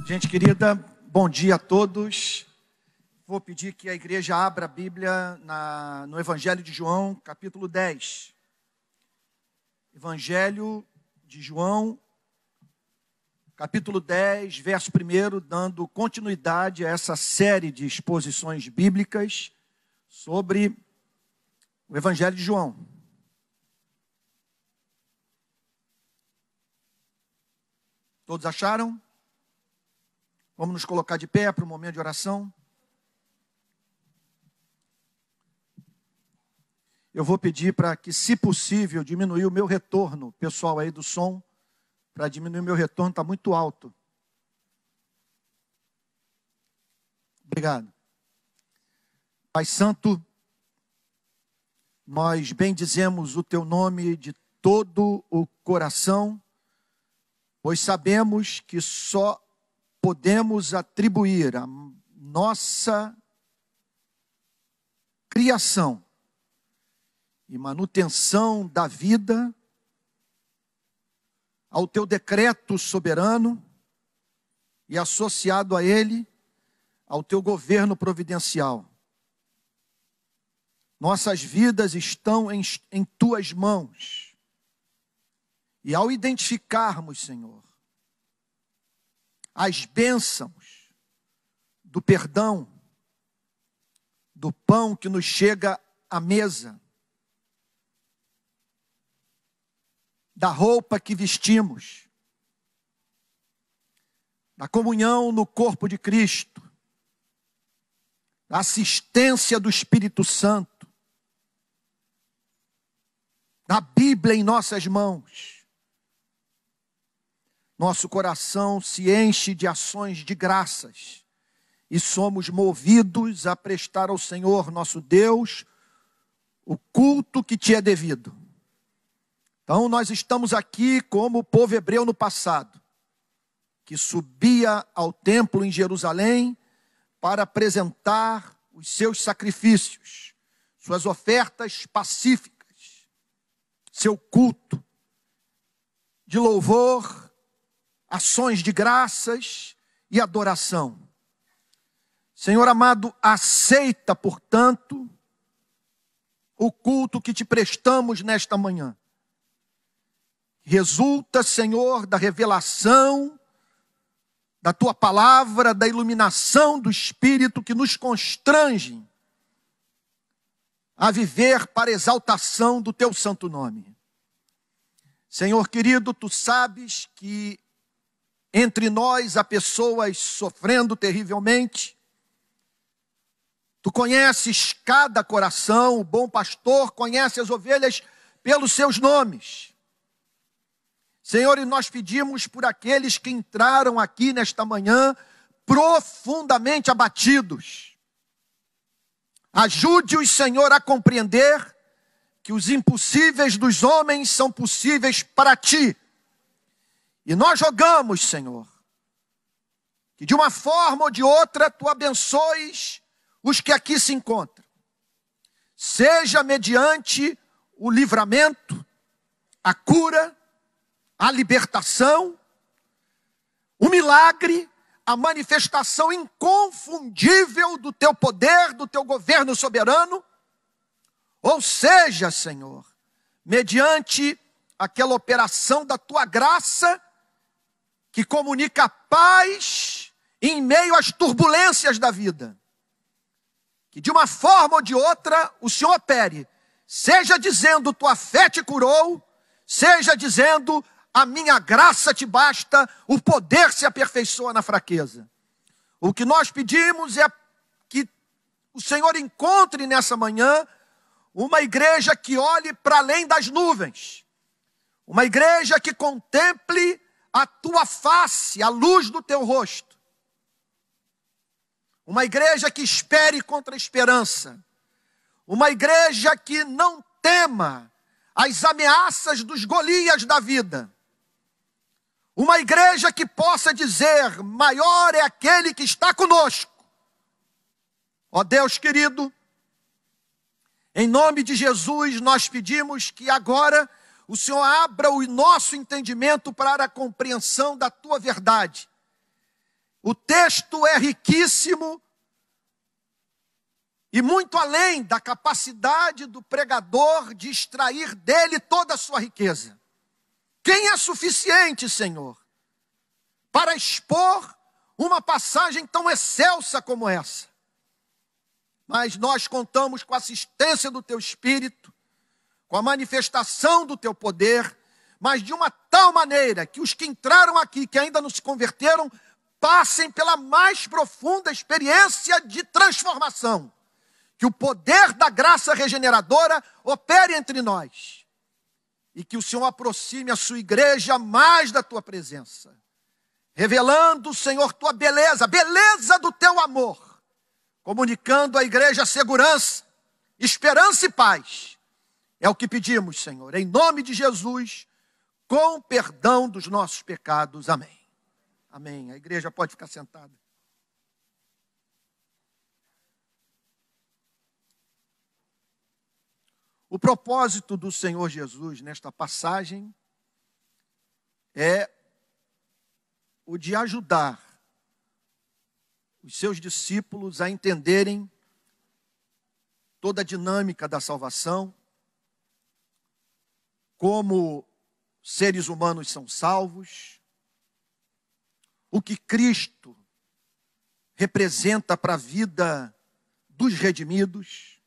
Gente querida, bom dia a todos. Vou pedir que a igreja abra a Bíblia no Evangelho de João, capítulo 10. Evangelho de João, capítulo 10, verso 1, dando continuidade a essa série de exposições bíblicas sobre o Evangelho de João. Todos acharam? Vamos nos colocar de pé para o momento de oração. Eu vou pedir para que, se possível, diminuir o meu retorno, pessoal aí do som, para diminuir o meu retorno, está muito alto. Obrigado. Pai Santo, nós bendizemos o Teu nome de todo o coração, pois sabemos que só podemos atribuir a nossa criação e manutenção da vida ao Teu decreto soberano e, associado a ele, ao Teu governo providencial. Nossas vidas estão em Tuas mãos. E ao identificarmos, Senhor, as bênçãos do perdão, do pão que nos chega à mesa, da roupa que vestimos, da comunhão no corpo de Cristo, da assistência do Espírito Santo, da Bíblia em nossas mãos, nosso coração se enche de ações de graças e somos movidos a prestar ao Senhor, nosso Deus, o culto que te é devido. Então nós estamos aqui como o povo hebreu no passado, que subia ao templo em Jerusalém para apresentar os seus sacrifícios, suas ofertas pacíficas, seu culto de louvor, ações de graças e adoração. Senhor amado, aceita, portanto, o culto que te prestamos nesta manhã. Resulta, Senhor, da revelação da Tua palavra, da iluminação do Espírito que nos constrange a viver para a exaltação do Teu santo nome. Senhor querido, Tu sabes que entre nós há pessoas sofrendo terrivelmente. Tu conheces cada coração, o bom pastor conhece as ovelhas pelos seus nomes. Senhor, e nós pedimos por aqueles que entraram aqui nesta manhã profundamente abatidos. Ajude-os, Senhor, a compreender que os impossíveis dos homens são possíveis para Ti. E nós rogamos, Senhor, que de uma forma ou de outra Tu abençoes os que aqui se encontram. Seja mediante o livramento, a cura, a libertação, o milagre, a manifestação inconfundível do Teu poder, do Teu governo soberano. Ou seja, Senhor, mediante aquela operação da Tua graça, que comunica paz em meio às turbulências da vida. Que de uma forma ou de outra o Senhor opere, seja dizendo Tua fé te curou, seja dizendo a minha graça te basta, o poder se aperfeiçoa na fraqueza. O que nós pedimos é que o Senhor encontre nessa manhã uma igreja que olhe para além das nuvens, uma igreja que contemple a Tua face, a luz do Teu rosto. Uma igreja que espere contra a esperança. Uma igreja que não tema as ameaças dos Golias da vida. Uma igreja que possa dizer, maior é aquele que está conosco. Ó Deus querido, em nome de Jesus nós pedimos que agora o Senhor abra o nosso entendimento para a compreensão da Tua verdade. O texto é riquíssimo e muito além da capacidade do pregador de extrair dele toda a sua riqueza. Quem é suficiente, Senhor, para expor uma passagem tão excelsa como essa? Mas nós contamos com a assistência do Teu Espírito, com a manifestação do Teu poder, mas de uma tal maneira que os que entraram aqui, que ainda não se converteram, passem pela mais profunda experiência de transformação. Que o poder da graça regeneradora opere entre nós. E que o Senhor aproxime a sua igreja mais da Tua presença. Revelando, Senhor, Tua beleza, a beleza do Teu amor. Comunicando à igreja segurança, esperança e paz. É o que pedimos, Senhor, em nome de Jesus, com perdão dos nossos pecados. Amém. Amém. A igreja pode ficar sentada. O propósito do Senhor Jesus nesta passagem é o de ajudar os seus discípulos a entenderem toda a dinâmica da salvação, como seres humanos são salvos, o que Cristo representa para a vida dos redimidos.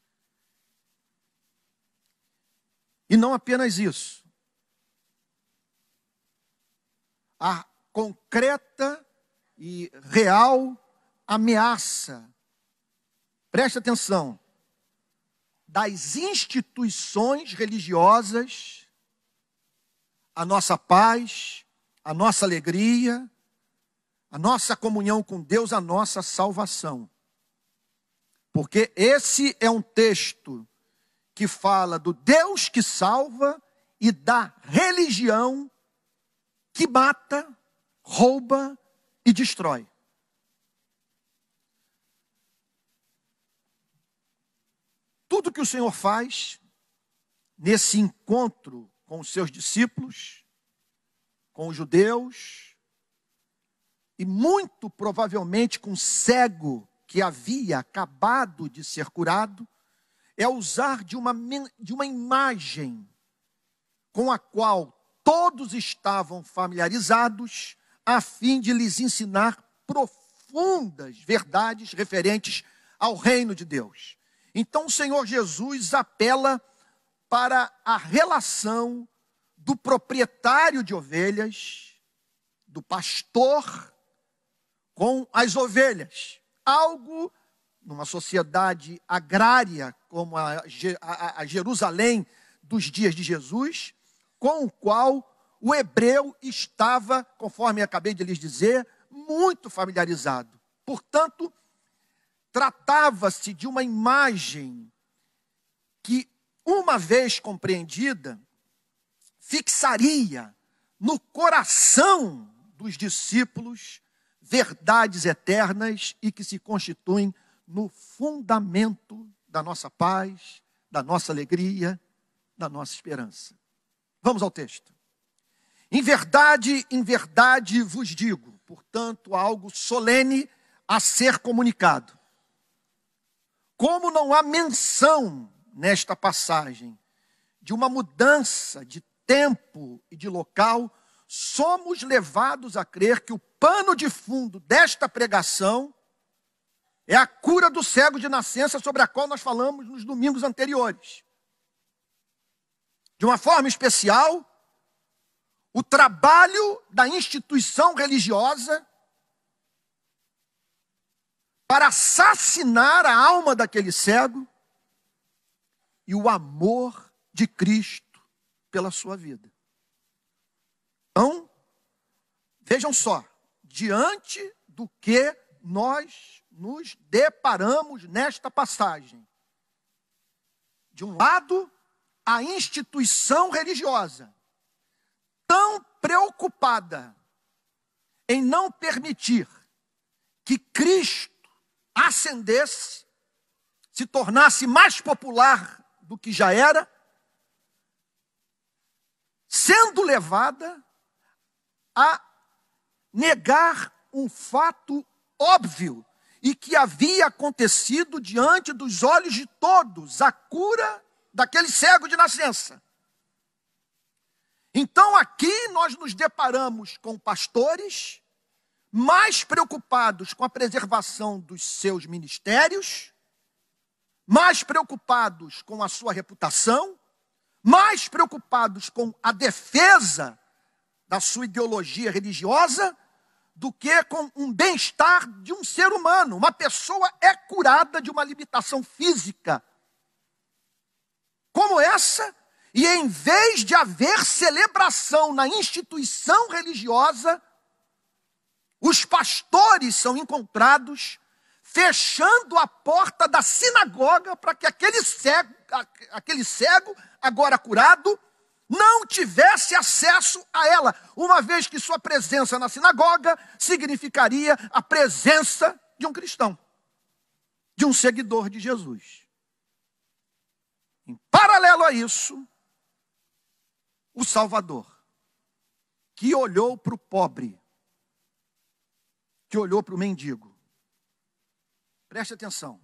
E não apenas isso. A concreta e real ameaça, preste atenção, das instituições religiosas, a nossa paz, a nossa alegria, a nossa comunhão com Deus, a nossa salvação. Porque esse é um texto que fala do Deus que salva e da religião que mata, rouba e destrói. Tudo que o Senhor faz nesse encontro com os seus discípulos, com os judeus, e muito provavelmente com o cego que havia acabado de ser curado, é usar de uma imagem com a qual todos estavam familiarizados, a fim de lhes ensinar profundas verdades referentes ao reino de Deus. Então o Senhor Jesus apela para a relação do proprietário de ovelhas, do pastor, com as ovelhas. Algo numa sociedade agrária como a Jerusalém dos dias de Jesus, com o qual o hebreu estava, conforme acabei de lhes dizer, muito familiarizado. Portanto, tratava-se de uma imagem que, uma vez compreendida, fixaria no coração dos discípulos verdades eternas e que se constituem no fundamento da nossa paz, da nossa alegria, da nossa esperança. Vamos ao texto. Em verdade vos digo, portanto, algo solene a ser comunicado. Como não há menção nesta passagem de uma mudança de tempo e de local, somos levados a crer que o pano de fundo desta pregação é a cura do cego de nascença, sobre a qual nós falamos nos domingos anteriores. De uma forma especial, o trabalho da instituição religiosa para assassinar a alma daquele cego e o amor de Cristo pela sua vida. Então, vejam só, diante do que nós nos deparamos nesta passagem. De um lado, a instituição religiosa, tão preocupada em não permitir que Cristo ascendesse, se tornasse mais popular do que já era, sendo levada a negar um fato óbvio e que havia acontecido diante dos olhos de todos, a cura daquele cego de nascença. Então aqui nós nos deparamos com pastores mais preocupados com a preservação dos seus ministérios, mais preocupados com a sua reputação, mais preocupados com a defesa da sua ideologia religiosa, do que com um bem-estar de um ser humano. Uma pessoa é curada de uma limitação física como essa, e em vez de haver celebração na instituição religiosa, os pastores são encontrados fechando a porta da sinagoga para que aquele cego, agora curado, não tivesse acesso a ela, uma vez que sua presença na sinagoga significaria a presença de um cristão, de um seguidor de Jesus. Em paralelo a isso, o Salvador, que olhou para o pobre, que olhou para o mendigo. Preste atenção.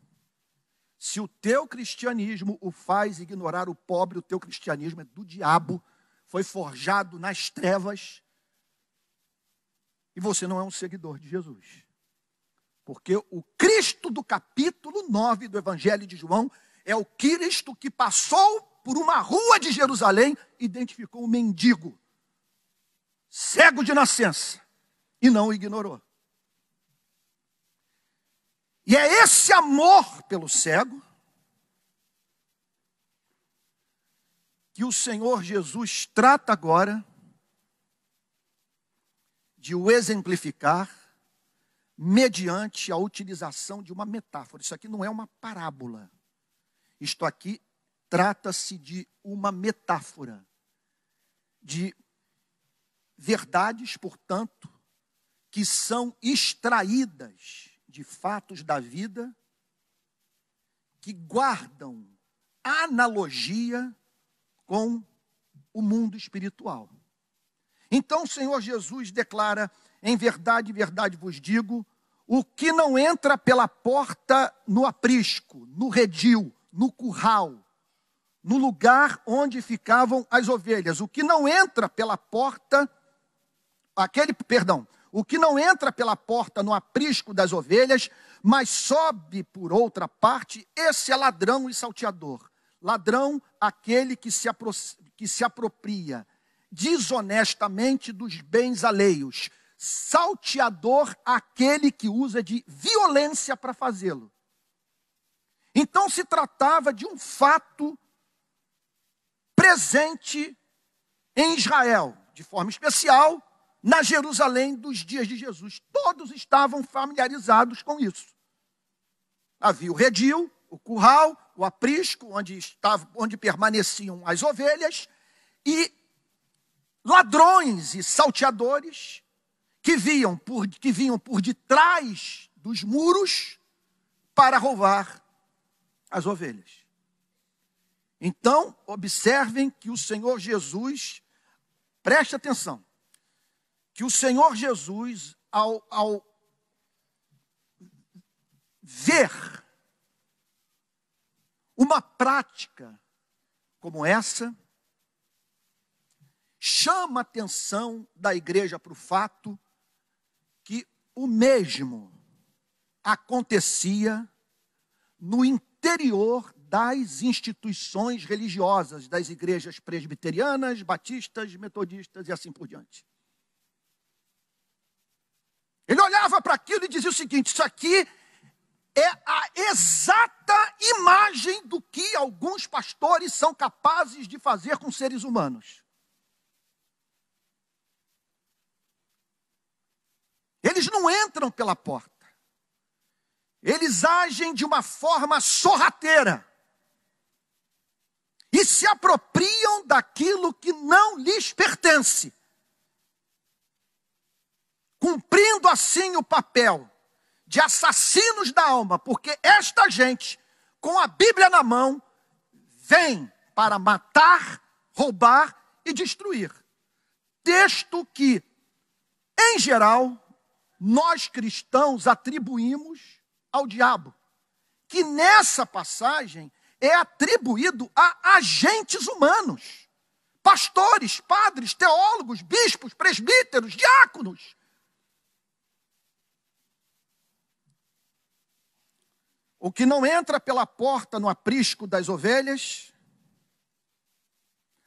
Se o teu cristianismo o faz ignorar o pobre, o teu cristianismo é do diabo, foi forjado nas trevas, e você não é um seguidor de Jesus. Porque o Cristo do capítulo 9 do Evangelho de João é o Cristo que passou por uma rua de Jerusalém, identificou um mendigo, cego de nascença, e não o ignorou. E é esse amor pelo cego que o Senhor Jesus trata agora de o exemplificar mediante a utilização de uma metáfora. Isso aqui não é uma parábola. Isto aqui trata-se de uma metáfora, de verdades, portanto, que são extraídas de fatos da vida, que guardam analogia com o mundo espiritual. Então o Senhor Jesus declara: em verdade, verdade vos digo, o que não entra pela porta no aprisco, no redil, no curral, no lugar onde ficavam as ovelhas, o que não entra pela porta, o que não entra pela porta no aprisco das ovelhas, mas sobe por outra parte, esse é ladrão e salteador. Ladrão, aquele que se apropria desonestamente dos bens alheios. Salteador, aquele que usa de violência para fazê-lo. Então se tratava de um fato presente em Israel, de forma especial, na Jerusalém dos dias de Jesus. Todos estavam familiarizados com isso. Havia o redil, o curral, o aprisco, onde permaneciam as ovelhas, e ladrões e salteadores que vinham por detrás dos muros para roubar as ovelhas. Então, observem que o Senhor Jesus, preste atenção, que o Senhor Jesus, ao ver uma prática como essa, chama a atenção da igreja para o fato que o mesmo acontecia no interior das instituições religiosas, das igrejas presbiterianas, batistas, metodistas e assim por diante. Ele olhava para aquilo e dizia o seguinte: isso aqui é a exata imagem do que alguns pastores são capazes de fazer com seres humanos. Eles não entram pela porta. Eles agem de uma forma sorrateira. E se apropriam daquilo que não lhes pertence. Cumprindo assim o papel de assassinos da alma, porque esta gente, com a Bíblia na mão, vem para matar, roubar e destruir. Texto que, em geral, nós cristãos atribuímos ao diabo, que nessa passagem é atribuído a agentes humanos, pastores, padres, teólogos, bispos, presbíteros, diáconos. O que não entra pela porta no aprisco das ovelhas,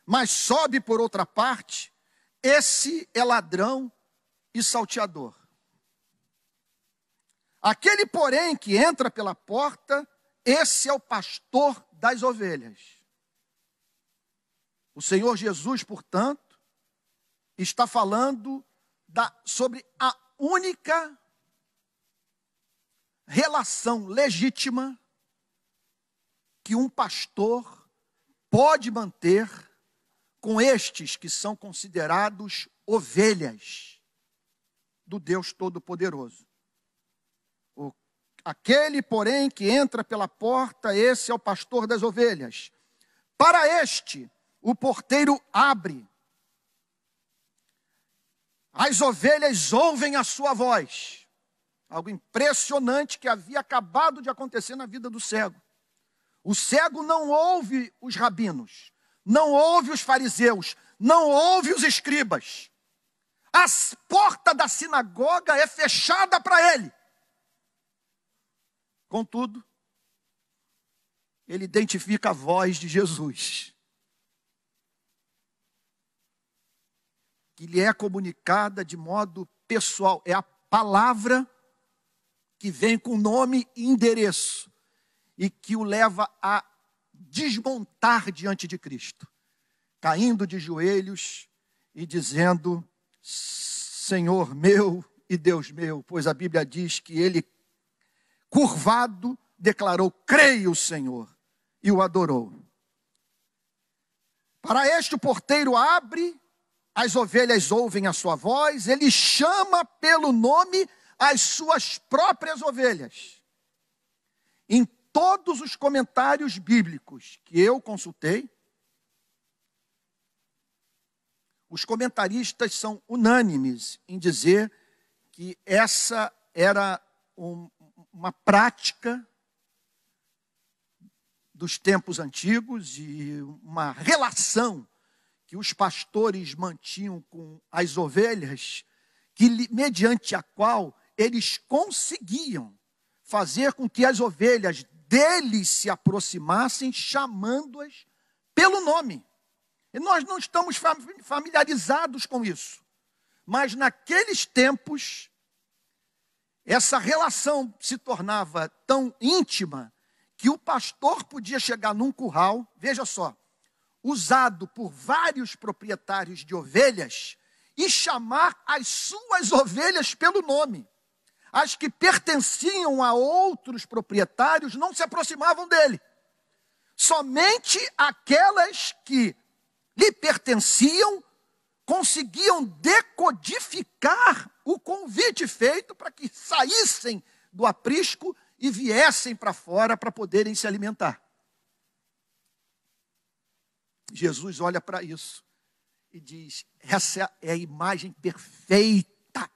mas sobe por outra parte, esse é ladrão e salteador. Aquele, porém, que entra pela porta, esse é o pastor das ovelhas. O Senhor Jesus, portanto, está falando sobre a única relação legítima que um pastor pode manter com estes que são considerados ovelhas do Deus Todo-Poderoso. Aquele, porém, que entra pela porta, esse é o pastor das ovelhas. Para este, o porteiro abre. As ovelhas ouvem a sua voz. Algo impressionante que havia acabado de acontecer na vida do cego. O cego não ouve os rabinos, não ouve os fariseus, não ouve os escribas. A porta da sinagoga é fechada para ele. Contudo, ele identifica a voz de Jesus, que lhe é comunicada de modo pessoal. É a palavra que vem com nome e endereço e que o leva a desmontar diante de Cristo, caindo de joelhos e dizendo: Senhor meu e Deus meu, pois a Bíblia diz que ele, curvado, declarou: creio, Senhor, e o adorou. Para este o porteiro abre, as ovelhas ouvem a sua voz, ele chama pelo nome as suas próprias ovelhas. Em todos os comentários bíblicos que eu consultei, os comentaristas são unânimes em dizer que essa era uma prática dos tempos antigos e uma relação que os pastores mantinham com as ovelhas, mediante a qual eles conseguiam fazer com que as ovelhas deles se aproximassem, chamando-as pelo nome. E nós não estamos familiarizados com isso. Mas naqueles tempos, essa relação se tornava tão íntima que o pastor podia chegar num curral, veja só, usado por vários proprietários de ovelhas, e chamar as suas ovelhas pelo nome. As que pertenciam a outros proprietários não se aproximavam dele. Somente aquelas que lhe pertenciam conseguiam decodificar o convite feito para que saíssem do aprisco e viessem para fora para poderem se alimentar. Jesus olha para isso e diz: essa é a imagem perfeita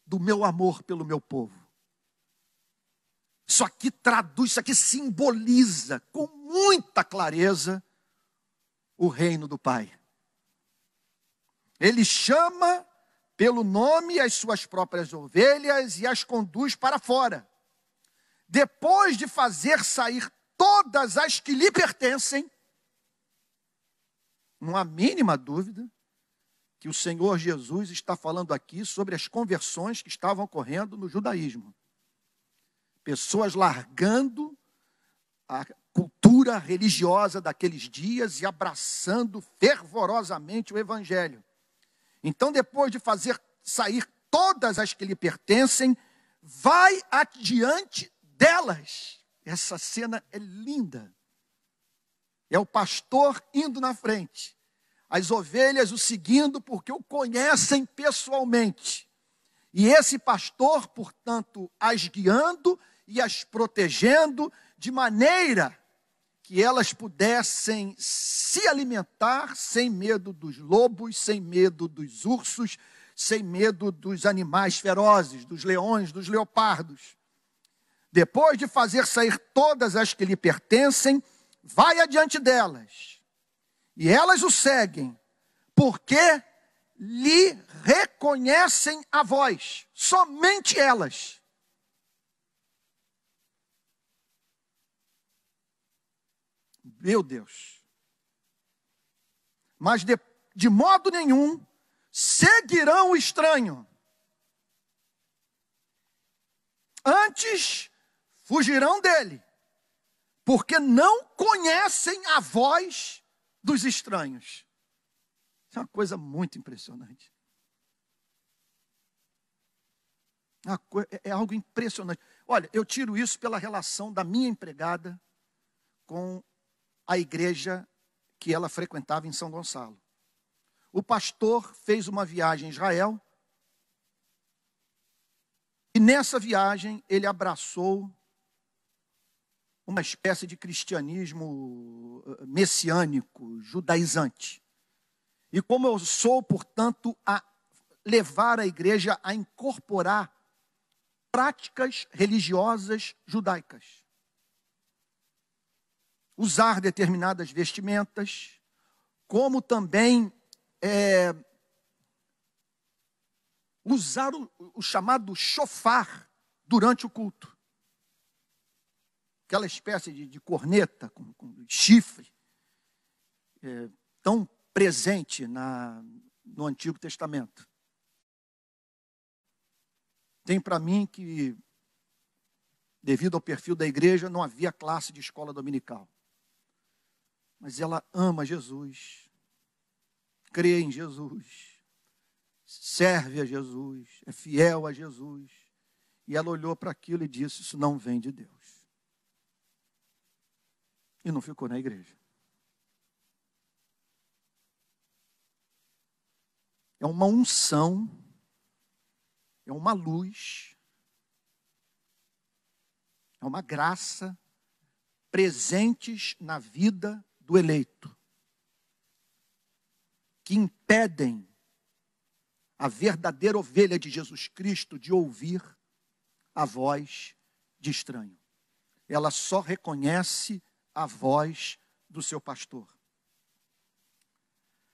do meu amor pelo meu povo. Isso aqui traduz, isso aqui simboliza com muita clareza o reino do Pai. Ele chama pelo nome as suas próprias ovelhas e as conduz para fora. Depois de fazer sair todas as que lhe pertencem, não há mínima dúvida que o Senhor Jesus está falando aqui sobre as conversões que estavam ocorrendo no judaísmo. Pessoas largando a cultura religiosa daqueles dias e abraçando fervorosamente o evangelho. Então, depois de fazer sair todas as que lhe pertencem, vai adiante delas. Essa cena é linda. É o pastor indo na frente, as ovelhas o seguindo porque o conhecem pessoalmente. E esse pastor, portanto, as guiando e as protegendo de maneira que elas pudessem se alimentar sem medo dos lobos, sem medo dos ursos, sem medo dos animais ferozes, dos leões, dos leopardos. Depois de fazer sair todas as que lhe pertencem, vai adiante delas. E elas o seguem, porque lhe reconhecem a voz. Somente elas. Meu Deus. Mas de modo nenhum seguirão o estranho. Antes fugirão dele, porque não conhecem a voz dos estranhos. Isso é uma coisa muito impressionante. É algo impressionante. Olha, eu tiro isso pela relação da minha empregada com a igreja que ela frequentava em São Gonçalo. O pastor fez uma viagem a Israel e nessa viagem ele abraçou uma espécie de cristianismo messiânico, judaizante. E como eu sou, portanto, a levar a igreja a incorporar práticas religiosas judaicas. Usar determinadas vestimentas, como também usar o chamado shofar durante o culto. Aquela espécie de corneta com chifre, tão presente no Antigo Testamento. Tem para mim que, devido ao perfil da igreja, não havia classe de escola dominical. Mas ela ama Jesus, crê em Jesus, serve a Jesus, é fiel a Jesus. E ela olhou para aquilo e disse, isso não vem de Deus. E não ficou na igreja. É uma unção, é uma luz, é uma graça presentes na vida do eleito, que impedem a verdadeira ovelha de Jesus Cristo de ouvir a voz de estranho. Ela só reconhece a voz do seu pastor.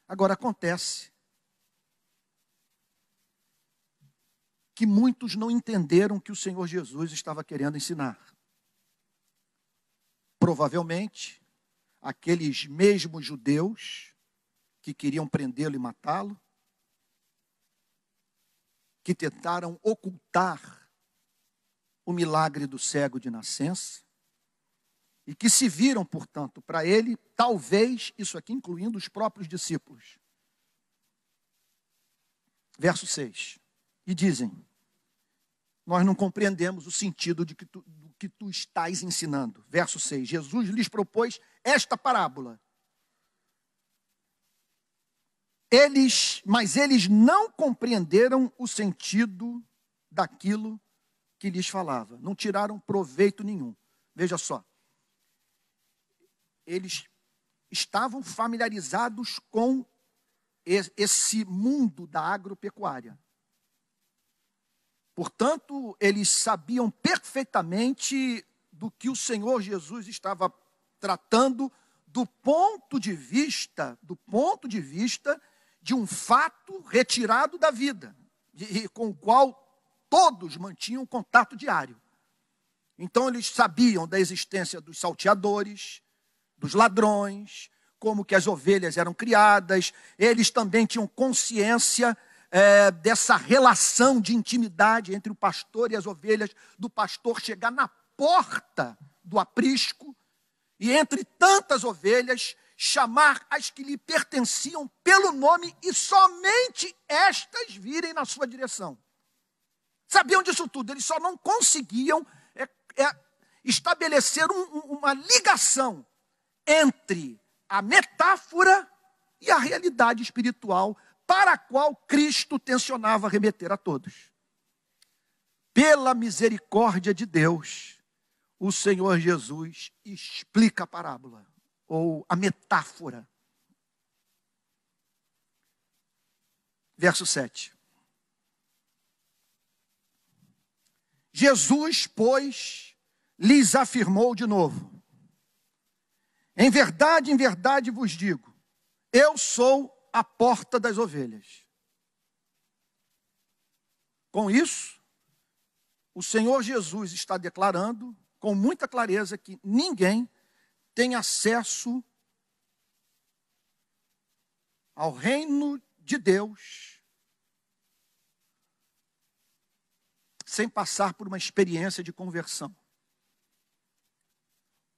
Agora acontece que muitos não entenderam o que o Senhor Jesus estava querendo ensinar. Provavelmente, aqueles mesmos judeus que queriam prendê-lo e matá-lo, que tentaram ocultar o milagre do cego de nascença, e que se viram, portanto, para ele, talvez, isso aqui incluindo os próprios discípulos. Verso 6. E dizem, nós não compreendemos o sentido do que tu estás ensinando. Verso 6. Jesus lhes propôs esta parábola. Mas eles não compreenderam o sentido daquilo que lhes falava. Não tiraram proveito nenhum. Veja só. Eles estavam familiarizados com esse mundo da agropecuária. Portanto, eles sabiam perfeitamente do que o Senhor Jesus estava tratando do ponto de vista de um fato retirado da vida, com o qual todos mantinham contato diário. Então, eles sabiam da existência dos salteadores, dos ladrões, como que as ovelhas eram criadas. Eles também tinham consciência dessa relação de intimidade entre o pastor e as ovelhas, do pastor chegar na porta do aprisco e entre tantas ovelhas chamar as que lhe pertenciam pelo nome e somente estas virem na sua direção. Sabiam disso tudo, eles só não conseguiam estabelecer uma ligação entre a metáfora e a realidade espiritual para a qual Cristo tensionava remeter a todos. Pela misericórdia de Deus, o Senhor Jesus explica a parábola, ou a metáfora. Verso 7. Jesus, pois, lhes afirmou de novo: em verdade vos digo, eu sou a porta das ovelhas. Com isso, o Senhor Jesus está declarando com muita clareza que ninguém tem acesso ao reino de Deus sem passar por uma experiência de conversão.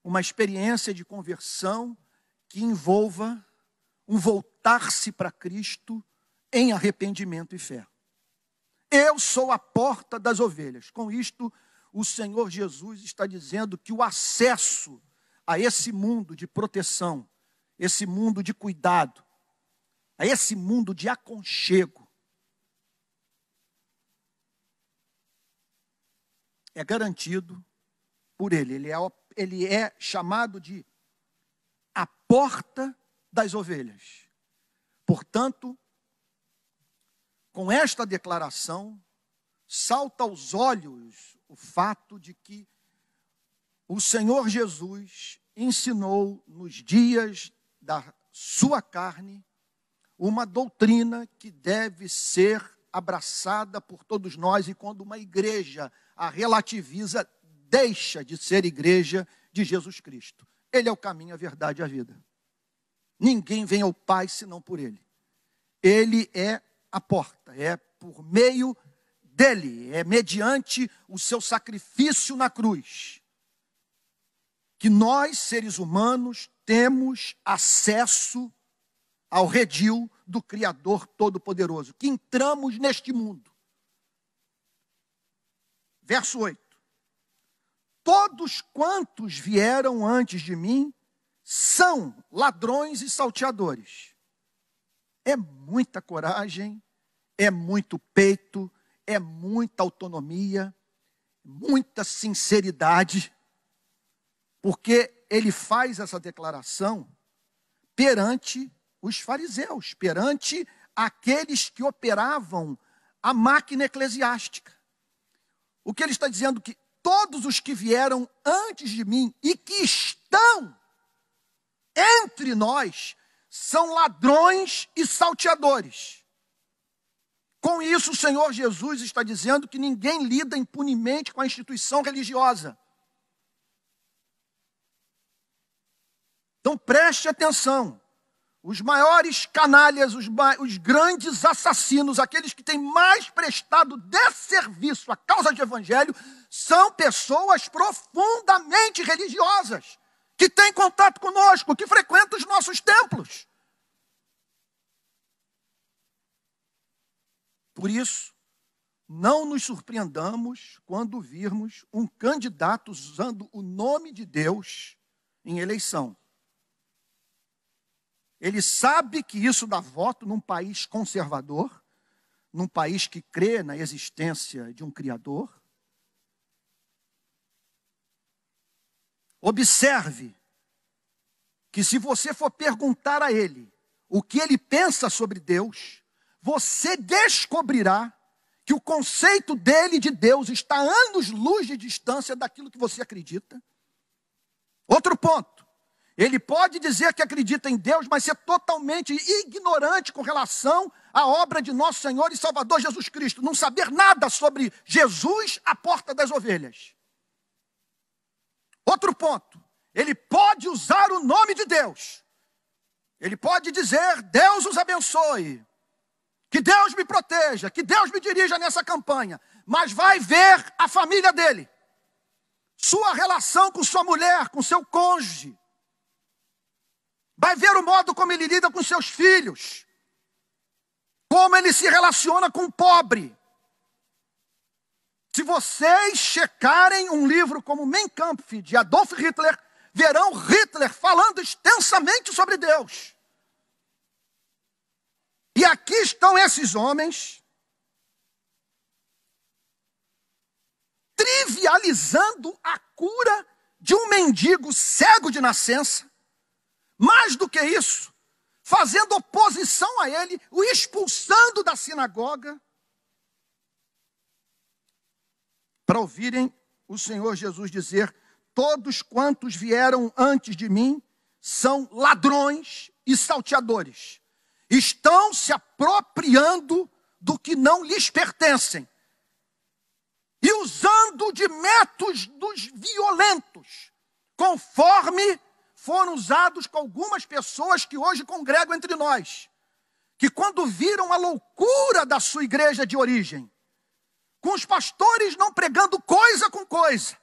Uma experiência de conversão que envolva um voltar-se para Cristo em arrependimento e fé. Eu sou a porta das ovelhas. Com isto, o Senhor Jesus está dizendo que o acesso a esse mundo de proteção, esse mundo de cuidado, a esse mundo de aconchego, é garantido por Ele. Ele é chamado de a porta das ovelhas. Portanto, com esta declaração, salta aos olhos o fato de que o Senhor Jesus ensinou nos dias da sua carne uma doutrina que deve ser abraçada por todos nós, e quando uma igreja a relativiza, deixa de ser igreja de Jesus Cristo. Ele é o caminho, a verdade e a vida. Ninguém vem ao Pai senão por Ele. Ele é a porta, é por meio dele, é mediante o seu sacrifício na cruz, que nós, seres humanos, temos acesso ao redil do Criador Todo-Poderoso, que entramos neste mundo. Verso 8. Todos quantos vieram antes de mim são ladrões e salteadores. É muita coragem, é muito peito, é muita autonomia, muita sinceridade, porque ele faz essa declaração perante os fariseus, perante aqueles que operavam a máquina eclesiástica. O que ele está dizendo que todos os que vieram antes de mim e que estão entre nós são ladrões e salteadores. Com isso, o Senhor Jesus está dizendo que ninguém lida impunemente com a instituição religiosa. Então preste atenção. Os maiores canalhas, os grandes assassinos, aqueles que têm mais prestado desserviço à causa do Evangelho, são pessoas profundamente religiosas, que têm contato conosco, que frequentam os nossos templos. Por isso, não nos surpreendamos quando virmos um candidato usando o nome de Deus em eleição. Ele sabe que isso dá voto num país conservador, num país que crê na existência de um Criador. Observe que se você for perguntar a ele o que ele pensa sobre Deus, você descobrirá que o conceito dele de Deus está a anos-luz de distância daquilo que você acredita. Outro ponto. Ele pode dizer que acredita em Deus, mas ser totalmente ignorante com relação à obra de nosso Senhor e Salvador Jesus Cristo. Não saber nada sobre Jesus, a porta das ovelhas. Outro ponto. Ele pode usar o nome de Deus. Ele pode dizer: Deus os abençoe. Que Deus me proteja. Que Deus me dirija nessa campanha. Mas vai ver a família dele. Sua relação com sua mulher, com seu cônjuge. Vai ver o modo como ele lida com seus filhos. Como ele se relaciona com o pobre. Se vocês checarem um livro como Mein Kampf, de Adolf Hitler, verão Hitler falando extensamente sobre Deus. E aqui estão esses homens, trivializando a cura de um mendigo cego de nascença. Mais do que isso, fazendo oposição a ele, o expulsando da sinagoga, para ouvirem o Senhor Jesus dizer: todos quantos vieram antes de mim são ladrões e salteadores. Estão se apropriando do que não lhes pertencem e usando de métodos violentos, conforme foram usados com algumas pessoas que hoje congregam entre nós, que quando viram a loucura da sua igreja de origem, com os pastores não pregando coisa com coisa,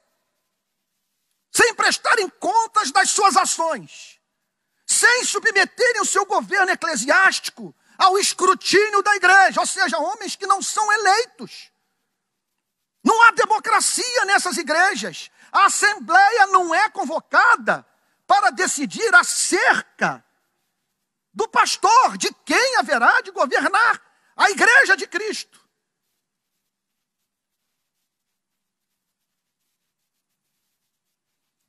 sem prestarem contas das suas ações, sem submeterem o seu governo eclesiástico ao escrutínio da igreja, ou seja, homens que não são eleitos. Não há democracia nessas igrejas. A assembleia não é convocada para decidir acerca do pastor, de quem haverá de governar a igreja de Cristo.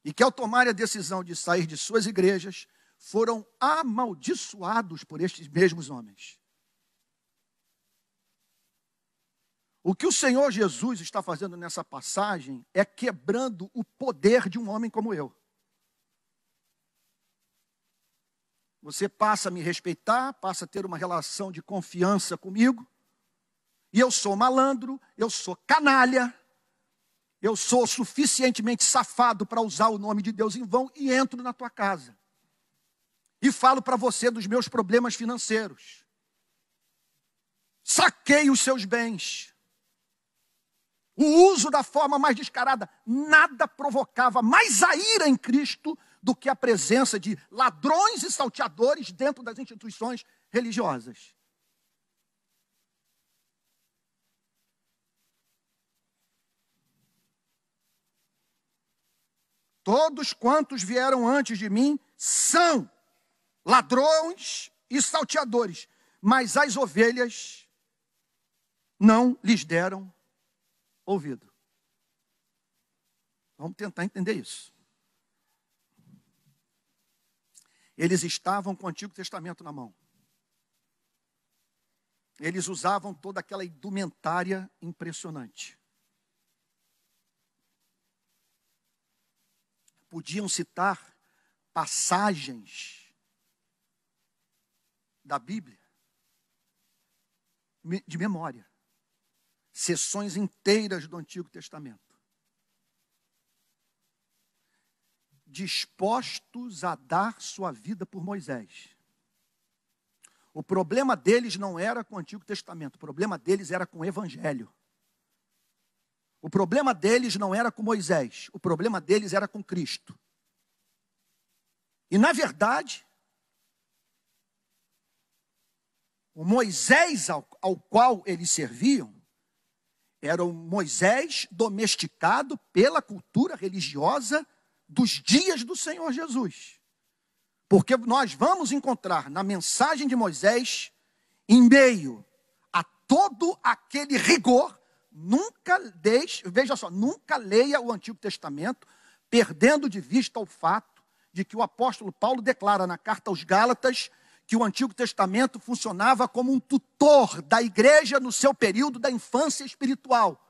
E que ao tomarem a decisão de sair de suas igrejas, foram amaldiçoados por estes mesmos homens. O que o Senhor Jesus está fazendo nessa passagem é quebrando o poder de um homem como eu. Você passa a me respeitar, passa a ter uma relação de confiança comigo, e eu sou malandro, eu sou canalha, eu sou suficientemente safado para usar o nome de Deus em vão e entro na tua casa. E falo para você dos meus problemas financeiros. Saquei os seus bens. O uso da forma mais descarada. Nada provocava mais a ira em Cristo do que a presença de ladrões e salteadores dentro das instituições religiosas. Todos quantos vieram antes de mim são ladrões e salteadores, mas as ovelhas não lhes deram ouvido. Vamos tentar entender isso. Eles estavam com o Antigo Testamento na mão. Eles usavam toda aquela indumentária impressionante. Podiam citar passagens da Bíblia de memória. Sessões inteiras do Antigo Testamento. Dispostos a dar sua vida por Moisés. O problema deles não era com o Antigo Testamento, o problema deles era com o Evangelho. O problema deles não era com Moisés, o problema deles era com Cristo. E na verdade, o Moisés ao qual eles serviam, era o Moisés domesticado pela cultura religiosa dos dias do Senhor Jesus. Porque nós vamos encontrar na mensagem de Moisés, em meio a todo aquele rigor, veja só, nunca leia o Antigo Testamento, perdendo de vista o fato de que o apóstolo Paulo declara na carta aos Gálatas que o Antigo Testamento funcionava como um tutor da igreja no seu período da infância espiritual.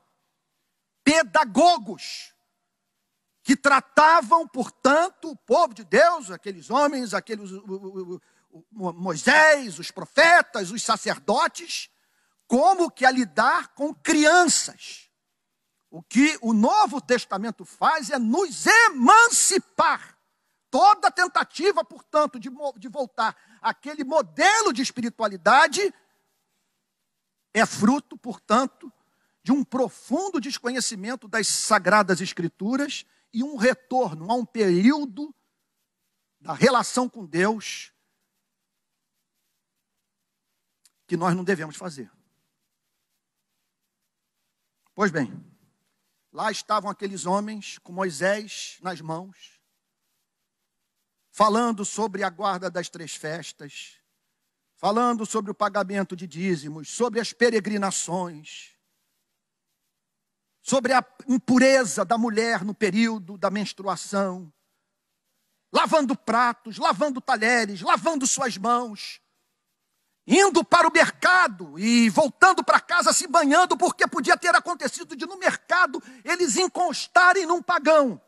Pedagogos que tratavam, portanto, o povo de Deus, aqueles homens, Moisés, os profetas, os sacerdotes, como que a lidar com crianças. O que o Novo Testamento faz é nos emancipar. Toda tentativa, portanto, de voltar àquele modelo de espiritualidade é fruto, portanto, de um profundo desconhecimento das Sagradas Escrituras e um retorno a um período da relação com Deus que nós não devemos fazer. Pois bem, lá estavam aqueles homens com Moisés nas mãos, falando sobre a guarda das 3 festas, falando sobre o pagamento de dízimos, sobre as peregrinações, sobre a impureza da mulher no período da menstruação, lavando pratos, lavando talheres, lavando suas mãos, indo para o mercado e voltando para casa se banhando, porque podia ter acontecido de no mercado eles encostarem num pagão.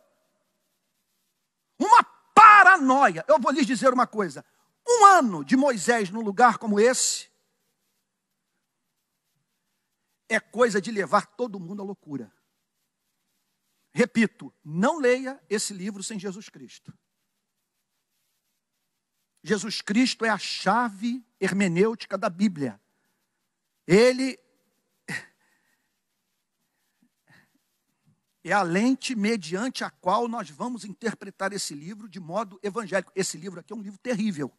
Uma paranoia. Eu vou lhes dizer uma coisa: 1 ano de Moisés num lugar como esse é coisa de levar todo mundo à loucura. Repito, não leia esse livro sem Jesus Cristo. Jesus Cristo é a chave hermenêutica da Bíblia. Ele é a lente mediante a qual nós vamos interpretar esse livro de modo evangélico. Esse livro aqui é um livro terrível.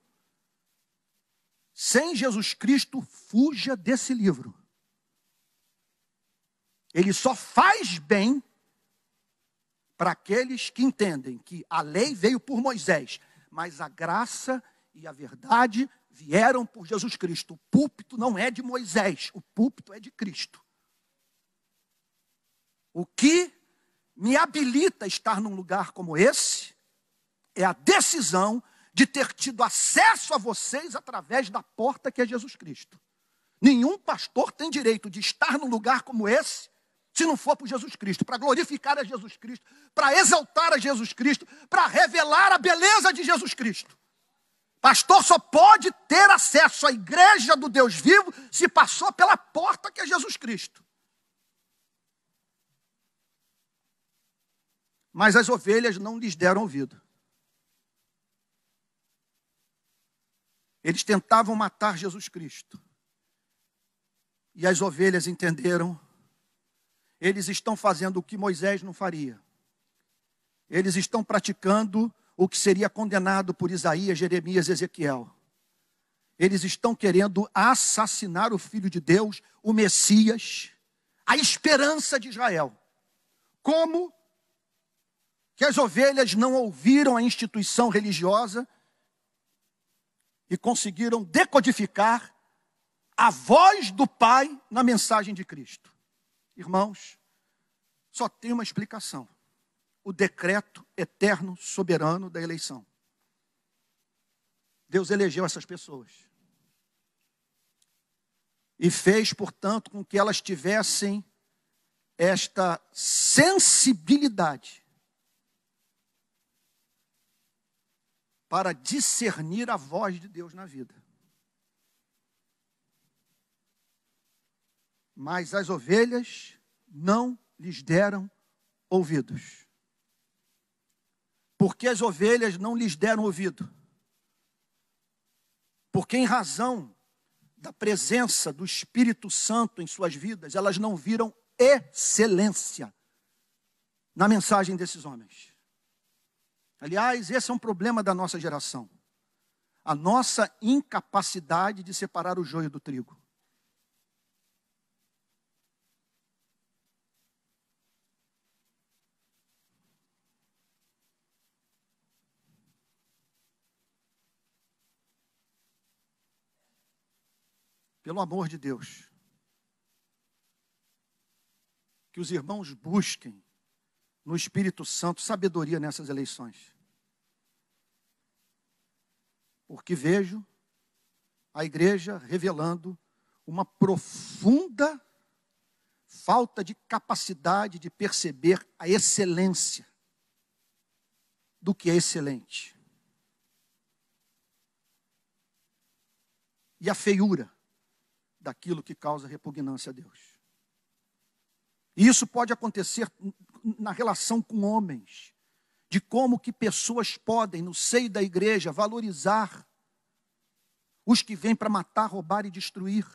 Sem Jesus Cristo, fuja desse livro. Ele só faz bem para aqueles que entendem que a lei veio por Moisés, mas a graça e a verdade vieram por Jesus Cristo. O púlpito não é de Moisés, o púlpito é de Cristo. O que me habilita a estar num lugar como esse é a decisão de ter tido acesso a vocês através da porta que é Jesus Cristo. Nenhum pastor tem direito de estar num lugar como esse se não for por Jesus Cristo, para glorificar a Jesus Cristo, para exaltar a Jesus Cristo, para revelar a beleza de Jesus Cristo. Pastor só pode ter acesso à igreja do Deus vivo se passou pela porta que é Jesus Cristo. Mas as ovelhas não lhes deram ouvido. Eles tentavam matar Jesus Cristo. E as ovelhas entenderam. Eles estão fazendo o que Moisés não faria. Eles estão praticando o que seria condenado por Isaías, Jeremias e Ezequiel. Eles estão querendo assassinar o Filho de Deus, o Messias, a esperança de Israel. Como que as ovelhas não ouviram a instituição religiosa e conseguiram decodificar a voz do Pai na mensagem de Cristo? Irmãos, só tem uma explicação: o decreto eterno, soberano da eleição. Deus elegeu essas pessoas e fez, portanto, com que elas tivessem esta sensibilidade para discernir a voz de Deus na vida. Mas as ovelhas não lhes deram ouvidos. Por que as ovelhas não lhes deram ouvido? Porque em razão da presença do Espírito Santo em suas vidas, elas não viram excelência na mensagem desses homens. Aliás, esse é um problema da nossa geração. A nossa incapacidade de separar o joio do trigo. Pelo amor de Deus, que os irmãos busquem no Espírito Santo sabedoria nessas eleições. Porque vejo a igreja revelando uma profunda falta de capacidade de perceber a excelência do que é excelente. E a feiura daquilo que causa repugnância a Deus. E isso pode acontecer na relação com homens, de como que pessoas podem, no seio da igreja, valorizar os que vêm para matar, roubar e destruir.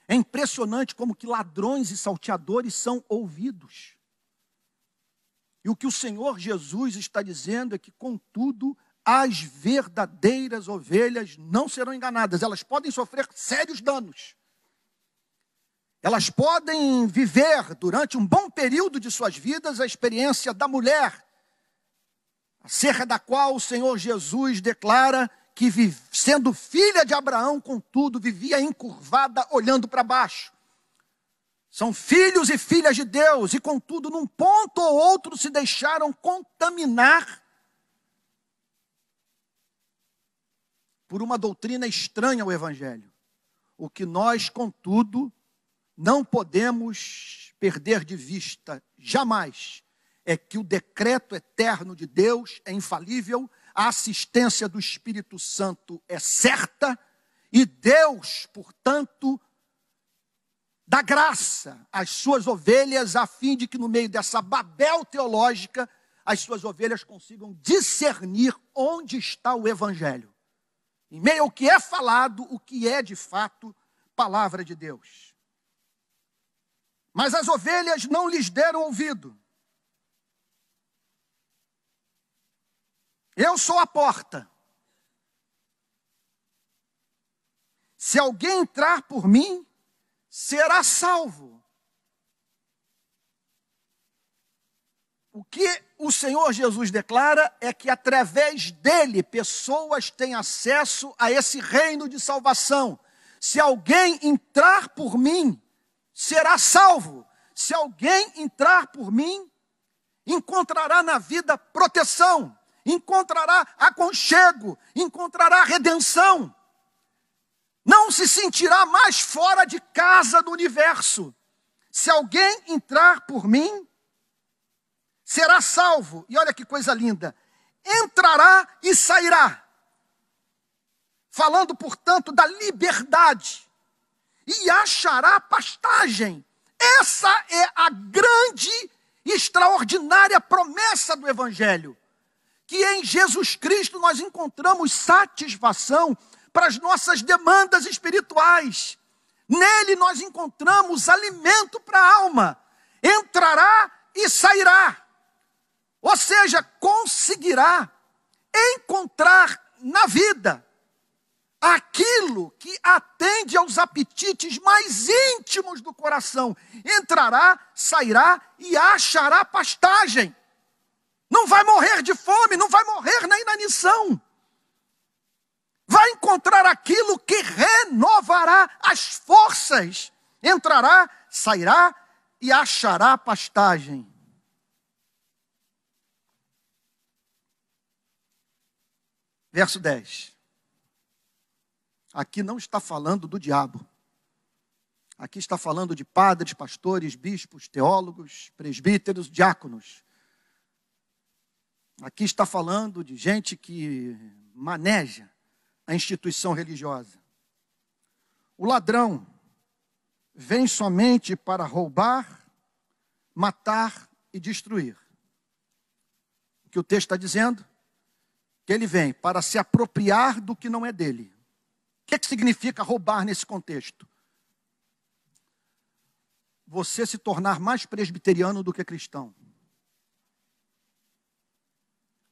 É impressionante como que ladrões e salteadores são ouvidos. E o que o Senhor Jesus está dizendo é que, contudo, as verdadeiras ovelhas não serão enganadas. Elas podem sofrer sérios danos. Elas podem viver durante um bom período de suas vidas a experiência da mulher, acerca da qual o Senhor Jesus declara que, sendo filha de Abraão, contudo, vivia encurvada, olhando para baixo. São filhos e filhas de Deus e, contudo, num ponto ou outro se deixaram contaminar por uma doutrina estranha ao Evangelho. O que nós, contudo, não podemos perder de vista jamais é que o decreto eterno de Deus é infalível, a assistência do Espírito Santo é certa e Deus, portanto, dá graça às suas ovelhas a fim de que no meio dessa Babel teológica as suas ovelhas consigam discernir onde está o Evangelho. Em meio ao que é falado, o que é de fato palavra de Deus. Mas as ovelhas não lhes deram ouvido. Eu sou a porta. Se alguém entrar por mim, será salvo. O que o Senhor Jesus declara é que através dele pessoas têm acesso a esse reino de salvação. Se alguém entrar por mim, será salvo. Se alguém entrar por mim, encontrará na vida proteção, encontrará aconchego, encontrará redenção. Não se sentirá mais fora de casa do universo. Se alguém entrar por mim, será salvo. E olha que coisa linda. Entrará e sairá. Falando, portanto, da liberdade. E achará pastagem. Essa é a grande e extraordinária promessa do Evangelho. Que em Jesus Cristo nós encontramos satisfação para as nossas demandas espirituais. Nele nós encontramos alimento para a alma. Entrará e sairá. Ou seja, conseguirá encontrar na vida aquilo que atende aos apetites mais íntimos do coração. Entrará, sairá e achará pastagem. Não vai morrer de fome, não vai morrer na inanição. Vai encontrar aquilo que renovará as forças. Entrará, sairá e achará pastagem. Verso 10. Aqui não está falando do diabo. Aqui está falando de padres, pastores, bispos, teólogos, presbíteros, diáconos. Aqui está falando de gente que maneja a instituição religiosa. O ladrão vem somente para roubar, matar e destruir. O que o texto está dizendo? Que ele vem para se apropriar do que não é dele. O que significa roubar nesse contexto? Você se tornar mais presbiteriano do que cristão.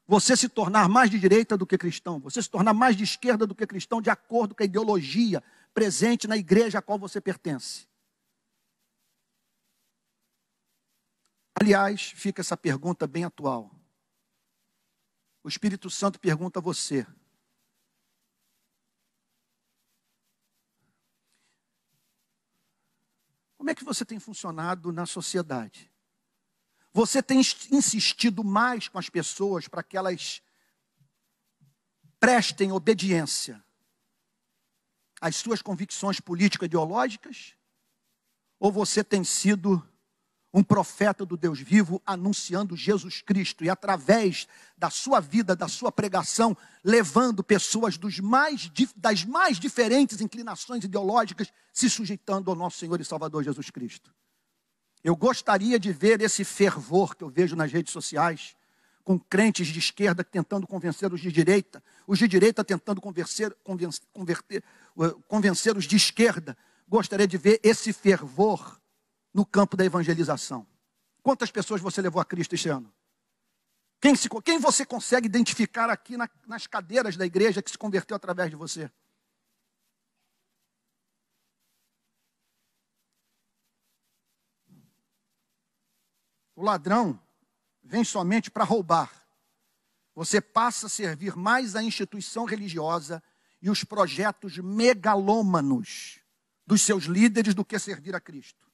Você se tornar mais de direita do que cristão. Você se tornar mais de esquerda do que cristão, de acordo com a ideologia presente na igreja a qual você pertence. Aliás, fica essa pergunta bem atual. O Espírito Santo pergunta a você: como é que você tem funcionado na sociedade? Você tem insistido mais com as pessoas para que elas prestem obediência às suas convicções político-ideológicas? Ou você tem sido um profeta do Deus vivo anunciando Jesus Cristo e através da sua vida, da sua pregação, levando pessoas das mais diferentes inclinações ideológicas, se sujeitando ao nosso Senhor e Salvador Jesus Cristo? Eu gostaria de ver esse fervor que eu vejo nas redes sociais, com crentes de esquerda tentando convencer os de direita tentando convencer os de esquerda. Gostaria de ver esse fervor no campo da evangelização. Quantas pessoas você levou a Cristo este ano? Quem você consegue identificar aqui nas cadeiras da igreja que se converteu através de você? O ladrão vem somente para roubar. Você passa a servir mais a instituição religiosa e os projetos megalômanos dos seus líderes do que servir a Cristo.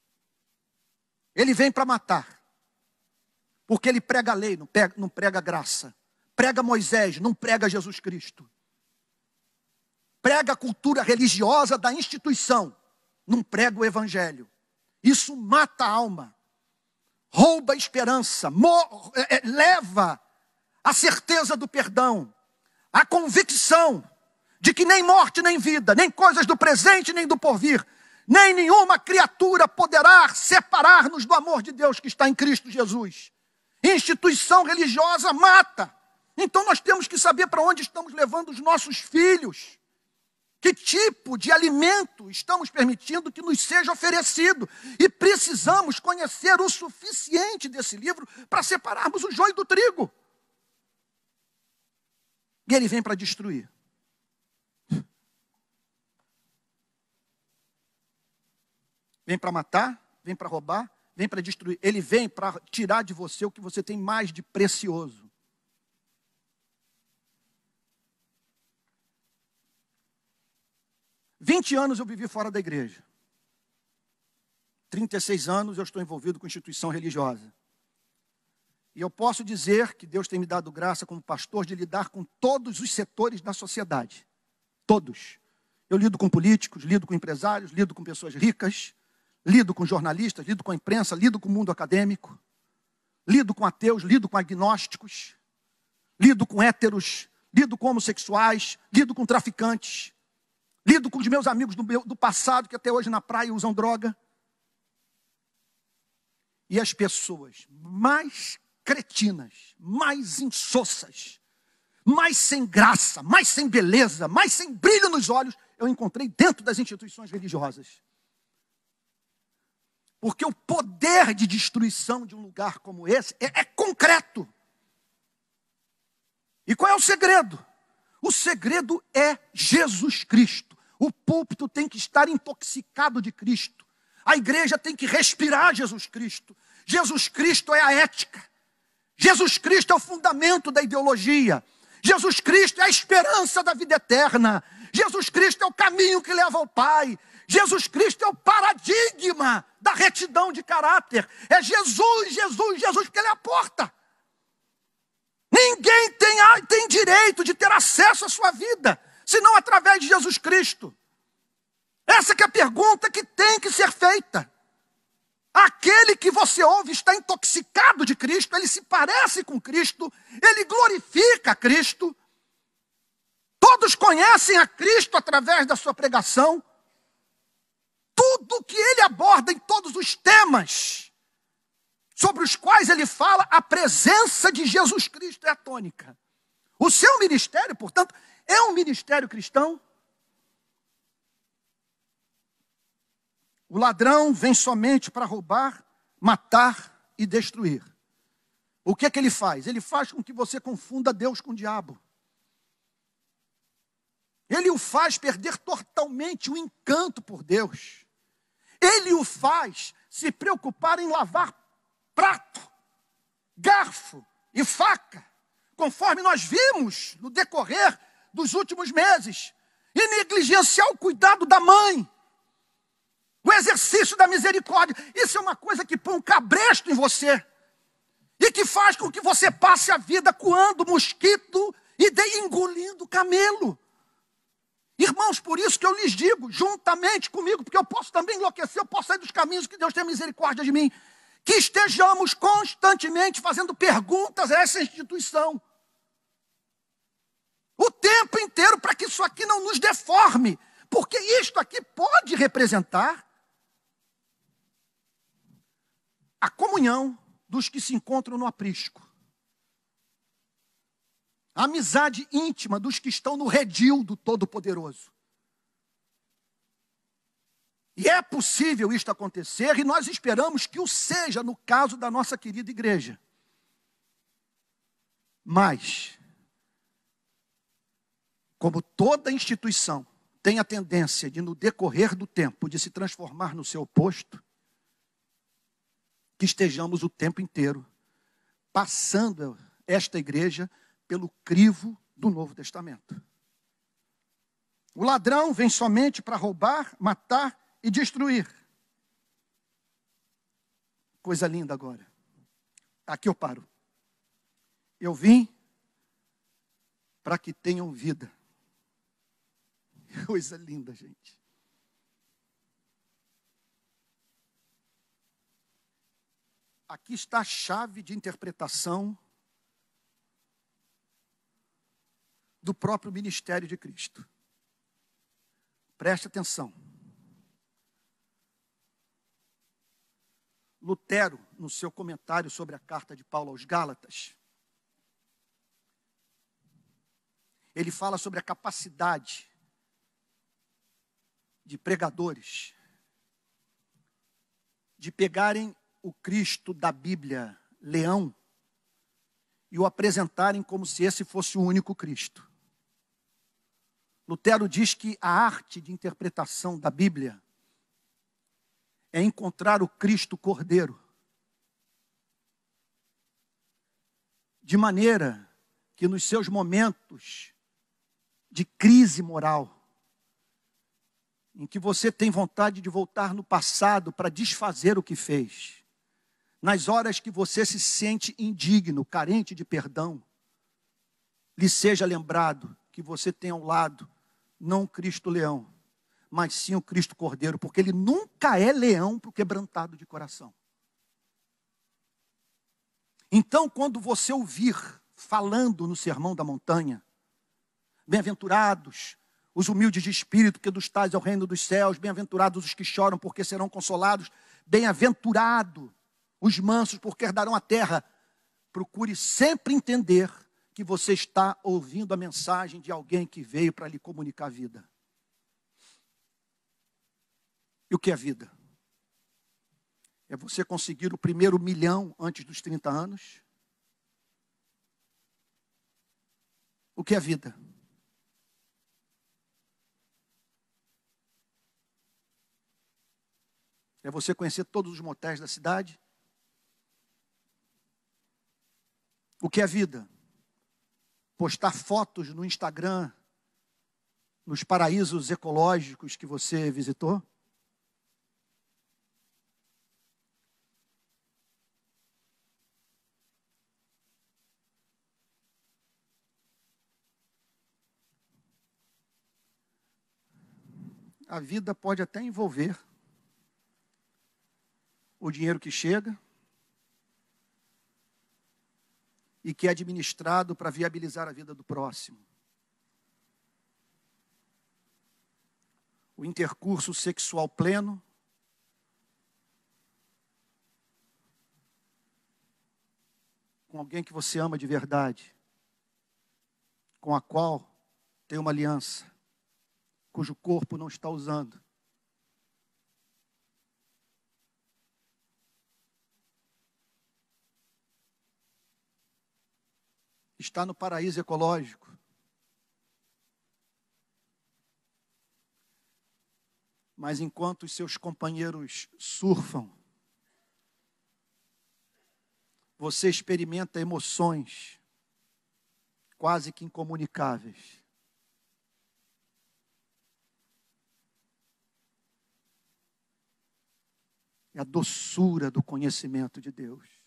Ele vem para matar. Porque ele prega a lei, não prega a graça. Prega Moisés, não prega Jesus Cristo. Prega a cultura religiosa da instituição, não prega o evangelho. Isso mata a alma, rouba a esperança, leva a certeza do perdão, a convicção de que nem morte, nem vida, nem coisas do presente, nem do porvir, nem nenhuma criatura poderá separar-nos do amor de Deus que está em Cristo Jesus. Instituição religiosa mata. Então nós temos que saber para onde estamos levando os nossos filhos. Que tipo de alimento estamos permitindo que nos seja oferecido. E precisamos conhecer o suficiente desse livro para separarmos o joio do trigo. E ele vem para destruir. Vem para matar, vem para roubar, vem para destruir. Ele vem para tirar de você o que você tem mais de precioso. Vinte anos eu vivi fora da igreja. 36 anos eu estou envolvido com instituição religiosa. E eu posso dizer que Deus tem me dado graça como pastor de lidar com todos os setores da sociedade. Todos. Eu lido com políticos, lido com empresários, lido com pessoas ricas, lido com jornalistas, lido com a imprensa, lido com o mundo acadêmico, lido com ateus, lido com agnósticos, lido com héteros, lido com homossexuais, lido com traficantes, lido com os meus amigos do passado que até hoje na praia usam droga. E as pessoas mais cretinas, mais insossas, mais sem graça, mais sem beleza, mais sem brilho nos olhos, eu encontrei dentro das instituições religiosas. Porque o poder de destruição de um lugar como esse é concreto. E qual é o segredo? O segredo é Jesus Cristo. O púlpito tem que estar intoxicado de Cristo. A igreja tem que respirar Jesus Cristo. Jesus Cristo é a ética. Jesus Cristo é o fundamento da ideologia. Jesus Cristo é a esperança da vida eterna. Jesus Cristo é o caminho que leva ao Pai. Jesus Cristo é o paradigma da retidão de caráter. É Jesus, Jesus, Jesus, porque Ele é a porta. Ninguém tem direito de ter acesso à sua vida, senão através de Jesus Cristo. Essa que é a pergunta que tem que ser feita. Aquele que você ouve está intoxicado de Cristo, ele se parece com Cristo, ele glorifica Cristo. Todos conhecem a Cristo através da sua pregação. Tudo que ele aborda em todos os temas sobre os quais ele fala, a presença de Jesus Cristo é a tônica. O seu ministério, portanto, é um ministério cristão. O ladrão vem somente para roubar, matar e destruir. O que é que ele faz? Ele faz com que você confunda Deus com o diabo. Ele o faz perder totalmente o encanto por Deus. Ele o faz se preocupar em lavar prato, garfo e faca, conforme nós vimos no decorrer dos últimos meses, e negligenciar o cuidado da mãe, o exercício da misericórdia. Isso é uma coisa que põe um cabresto em você e que faz com que você passe a vida coando mosquito e engolindo camelo. Irmãos, por isso que eu lhes digo, juntamente comigo, porque eu posso também enlouquecer, eu posso sair dos caminhos, que Deus tenha misericórdia de mim, que estejamos constantemente fazendo perguntas a essa instituição. O tempo inteiro, para que isso aqui não nos deforme, porque isto aqui pode representar a comunhão dos que se encontram no aprisco. A amizade íntima dos que estão no redil do Todo-Poderoso. E é possível isto acontecer, e nós esperamos que o seja no caso da nossa querida igreja. Mas, como toda instituição tem a tendência de, no decorrer do tempo, de se transformar no seu oposto, que estejamos o tempo inteiro passando esta igreja pelo crivo do Novo Testamento. O ladrão vem somente para roubar, matar e destruir. Coisa linda agora. Aqui eu paro. Eu vim para que tenham vida. Coisa linda, gente. Aqui está a chave de interpretação do próprio ministério de Cristo. Preste atenção. Lutero, no seu comentário sobre a carta de Paulo aos Gálatas, ele fala sobre a capacidade de pregadores de pegarem o Cristo da Bíblia, leão, e o apresentarem como se esse fosse o único Cristo. Lutero diz que a arte de interpretação da Bíblia é encontrar o Cristo Cordeiro, de maneira que nos seus momentos de crise moral, em que você tem vontade de voltar no passado para desfazer o que fez, nas horas que você se sente indigno, carente de perdão, lhe seja lembrado que você tem ao lado não o Cristo leão, mas sim o Cristo Cordeiro, porque ele nunca é leão para o quebrantado de coração. Então, quando você ouvir falando no Sermão da Montanha, bem-aventurados os humildes de espírito, porque dos tais é o reino dos céus, bem-aventurados os que choram, porque serão consolados, bem-aventurado os mansos, porque herdarão a terra. Procure sempre entender que você está ouvindo a mensagem de alguém que veio para lhe comunicar a vida. E o que é vida? É você conseguir o primeiro 1 milhão antes dos 30 anos? O que é vida? É você conhecer todos os motéis da cidade? O que é vida? Postar fotos no Instagram, nos paraísos ecológicos que você visitou? A vida pode até envolver o dinheiro que chega e que é administrado para viabilizar a vida do próximo. O intercurso sexual pleno, com alguém que você ama de verdade, com a qual tem uma aliança, cujo corpo não está usando. Está no paraíso ecológico. Mas enquanto os seus companheiros surfam, você experimenta emoções quase que incomunicáveis. É a doçura do conhecimento de Deus.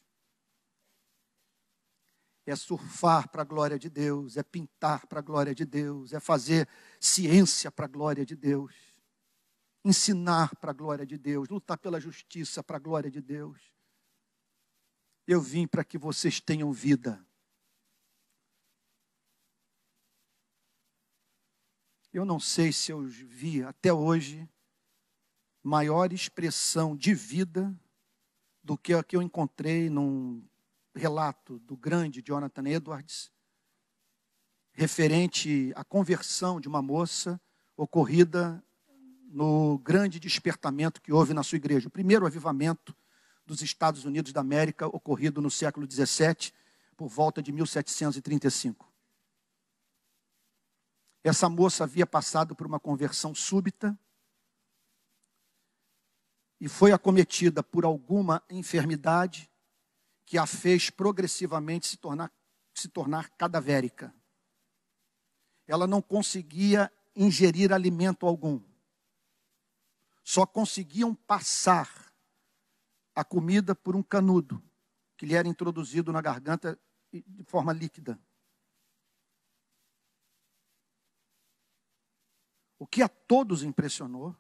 É surfar para a glória de Deus, é pintar para a glória de Deus, é fazer ciência para a glória de Deus, ensinar para a glória de Deus, lutar pela justiça para a glória de Deus. Eu vim para que vocês tenham vida. Eu não sei se eu vi até hoje maior expressão de vida do que a que eu encontrei num relato do grande Jonathan Edwards, referente à conversão de uma moça ocorrida no grande despertamento que houve na sua igreja. O primeiro avivamento dos Estados Unidos da América, ocorrido no século XVII, por volta de 1735. Essa moça havia passado por uma conversão súbita e foi acometida por alguma enfermidade que a fez progressivamente se tornar cadavérica. Ela não conseguia ingerir alimento algum. Só conseguiam passar a comida por um canudo que lhe era introduzido na garganta de forma líquida. O que a todos impressionou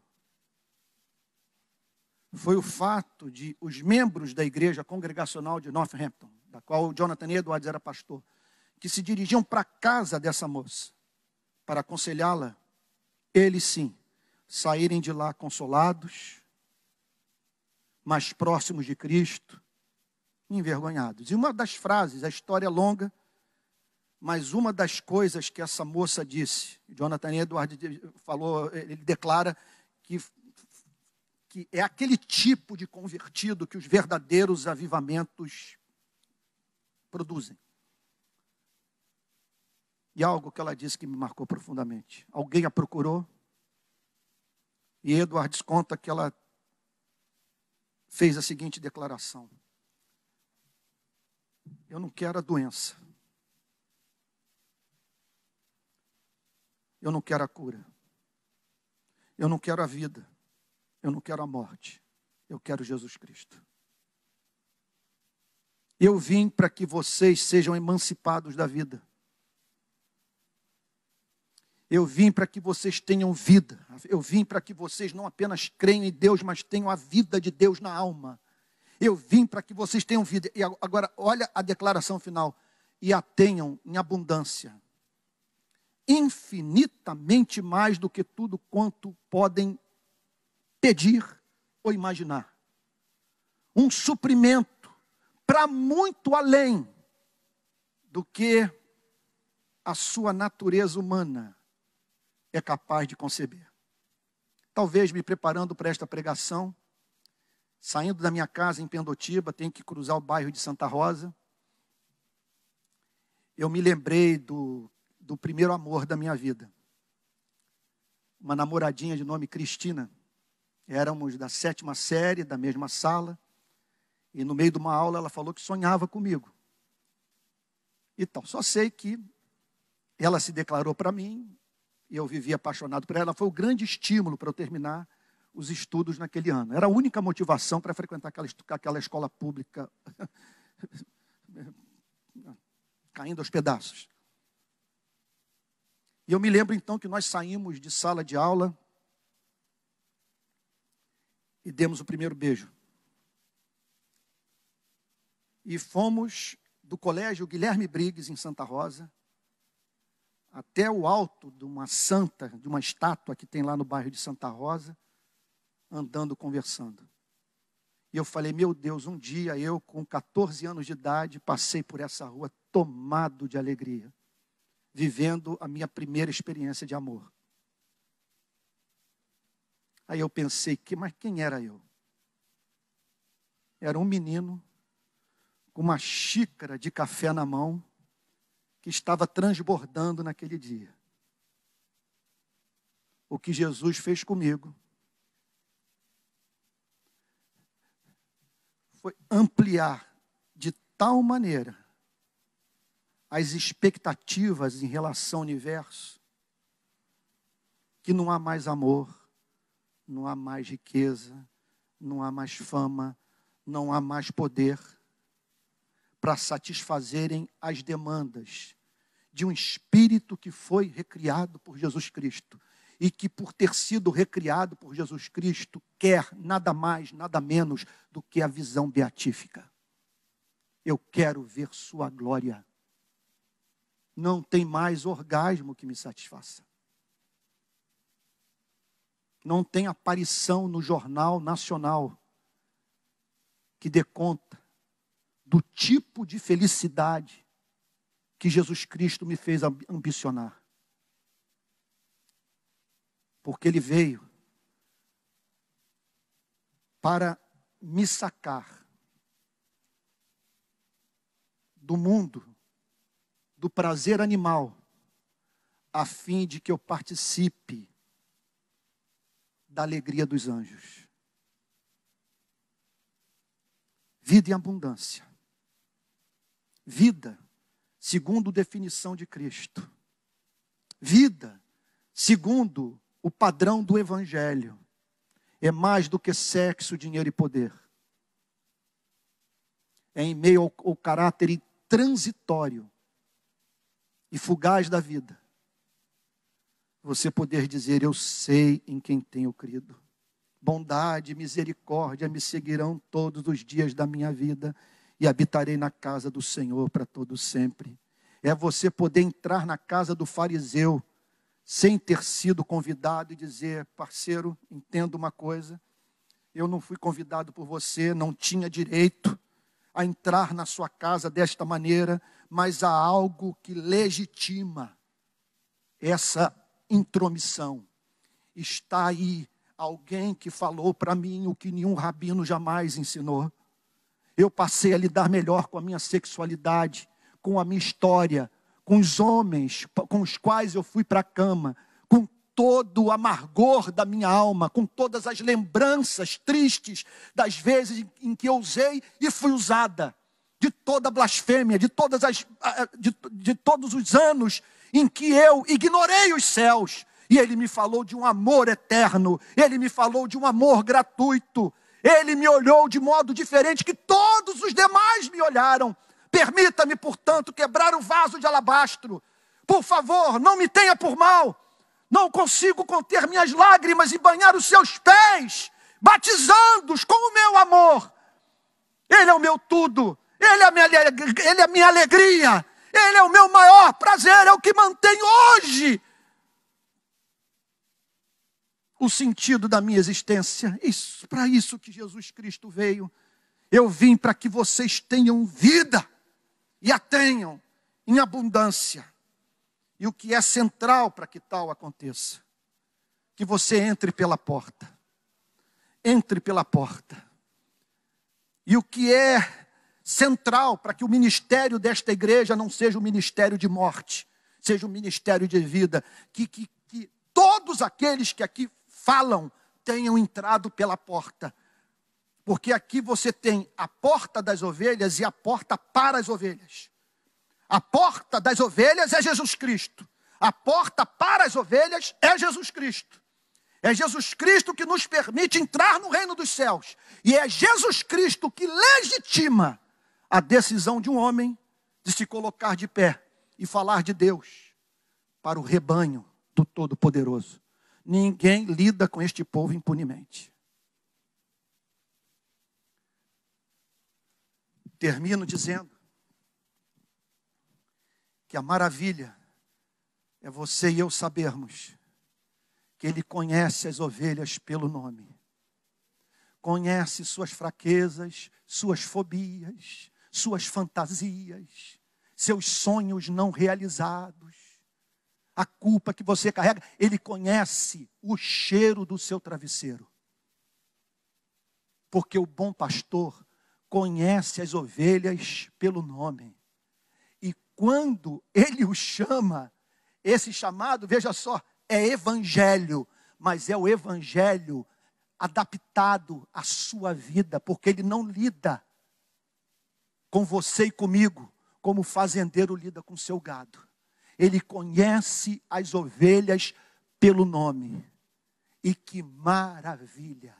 foi o fato de os membros da igreja congregacional de Northampton, da qual o Jonathan Edwards era pastor, que se dirigiam para a casa dessa moça para aconselhá-la, eles sim, saírem de lá consolados, mais próximos de Cristo, envergonhados. E uma das frases, a história é longa, mas uma das coisas que essa moça disse, Jonathan Edwards falou, ele declara que é aquele tipo de convertido que os verdadeiros avivamentos produzem. E algo que ela disse que me marcou profundamente. Alguém a procurou, e Edwards conta que ela fez a seguinte declaração: eu não quero a doença, eu não quero a cura, eu não quero a vida, eu não quero a morte, eu quero Jesus Cristo. Eu vim para que vocês sejam emancipados da vida. Eu vim para que vocês tenham vida. Eu vim para que vocês não apenas creiam em Deus, mas tenham a vida de Deus na alma. Eu vim para que vocês tenham vida. E agora, olha a declaração final. E a tenham em abundância. Infinitamente mais do que tudo quanto podem pedir ou imaginar. Um suprimento para muito além do que a sua natureza humana é capaz de conceber. Talvez me preparando para esta pregação, saindo da minha casa em Pendotiba, tenho que cruzar o bairro de Santa Rosa. Eu me lembrei do primeiro amor da minha vida. Uma namoradinha de nome Cristina. Éramos da 7ª série, da mesma sala. E no meio de uma aula ela falou que sonhava comigo. E tal. Só sei que ela se declarou para mim. E eu vivi apaixonado por ela. Foi o grande estímulo para eu terminar os estudos naquele ano. Era a única motivação para frequentar aquela escola pública caindo aos pedaços. E eu me lembro então que nós saímos de sala de aula e demos o primeiro beijo. E fomos do colégio Guilherme Briggs, em Santa Rosa, até o alto de uma santa, de uma estátua que tem lá no bairro de Santa Rosa, andando, conversando. E eu falei, meu Deus, um dia eu, com 14 anos de idade, passei por essa rua tomado de alegria, vivendo a minha primeira experiência de amor. Aí eu pensei, mas quem era eu? Era um menino com uma xícara de café na mão, que estava transbordando naquele dia. O que Jesus fez comigo foi ampliar de tal maneira as expectativas em relação ao universo, que não há mais amor, não há mais riqueza, não há mais fama, não há mais poder para satisfazerem as demandas de um espírito que foi recriado por Jesus Cristo e que, por ter sido recriado por Jesus Cristo, quer nada mais, nada menos do que a visão beatífica. Eu quero ver sua glória. Não tem mais orgasmo que me satisfaça. Não tem aparição no jornal nacional que dê conta do tipo de felicidade que Jesus Cristo me fez ambicionar. Porque Ele veio para me sacar do mundo, do prazer animal, a fim de que eu participe da alegria dos anjos. Vida em abundância. Vida, segundo definição de Cristo. Vida, segundo o padrão do Evangelho. É mais do que sexo, dinheiro e poder. é em meio ao caráter transitório e fugaz da vida, você poder dizer: eu sei em quem tenho crido. Bondade e misericórdia me seguirão todos os dias da minha vida e habitarei na casa do Senhor para todo sempre. É você poder entrar na casa do fariseu sem ter sido convidado e dizer: parceiro, entenda uma coisa, eu não fui convidado por você, não tinha direito a entrar na sua casa desta maneira, mas há algo que legitima essa intromissão. Está aí alguém que falou para mim o que nenhum rabino jamais ensinou. Eu passei a lidar melhor com a minha sexualidade, com a minha história, com os homens com os quais eu fui para a cama, com todo o amargor da minha alma, com todas as lembranças tristes das vezes em que eu usei e fui usada, de toda a blasfêmia, de todos os anos em que eu ignorei os céus. E Ele me falou de um amor eterno, Ele me falou de um amor gratuito, Ele me olhou de modo diferente que todos os demais me olharam. Permita-me, portanto, quebrar o vaso de alabastro. Por favor, não me tenha por mal. Não consigo conter minhas lágrimas e banhar os seus pés, batizando-os com o meu amor. Ele é o meu tudo, Ele é a minha alegria, Ele é o meu maior prazer, é o que mantém hoje o sentido da minha existência. Para isso que Jesus Cristo veio. Eu vim para que vocês tenham vida e a tenham em abundância. E o que é central para que tal aconteça? Que você entre pela porta. Entre pela porta. E o que é central para que o ministério desta igreja não seja um ministério de morte, seja um ministério de vida. Que todos aqueles que aqui falam tenham entrado pela porta. Porque aqui você tem a porta das ovelhas e a porta para as ovelhas. A porta das ovelhas é Jesus Cristo. A porta para as ovelhas é Jesus Cristo. É Jesus Cristo que nos permite entrar no reino dos céus. E é Jesus Cristo que legitima a decisão de um homem de se colocar de pé e falar de Deus para o rebanho do Todo-Poderoso. Ninguém lida com este povo impunemente. Termino dizendo que a maravilha é você e eu sabermos que Ele conhece as ovelhas pelo nome. Conhece suas fraquezas, suas fobias, suas fantasias, seus sonhos não realizados, a culpa que você carrega. Ele conhece o cheiro do seu travesseiro. Porque o bom pastor conhece as ovelhas pelo nome. E quando Ele o chama, esse chamado, veja só, é evangelho, mas é o evangelho adaptado à sua vida, porque Ele não lida com você e comigo como o fazendeiro lida com seu gado. Ele conhece as ovelhas pelo nome. E que maravilha,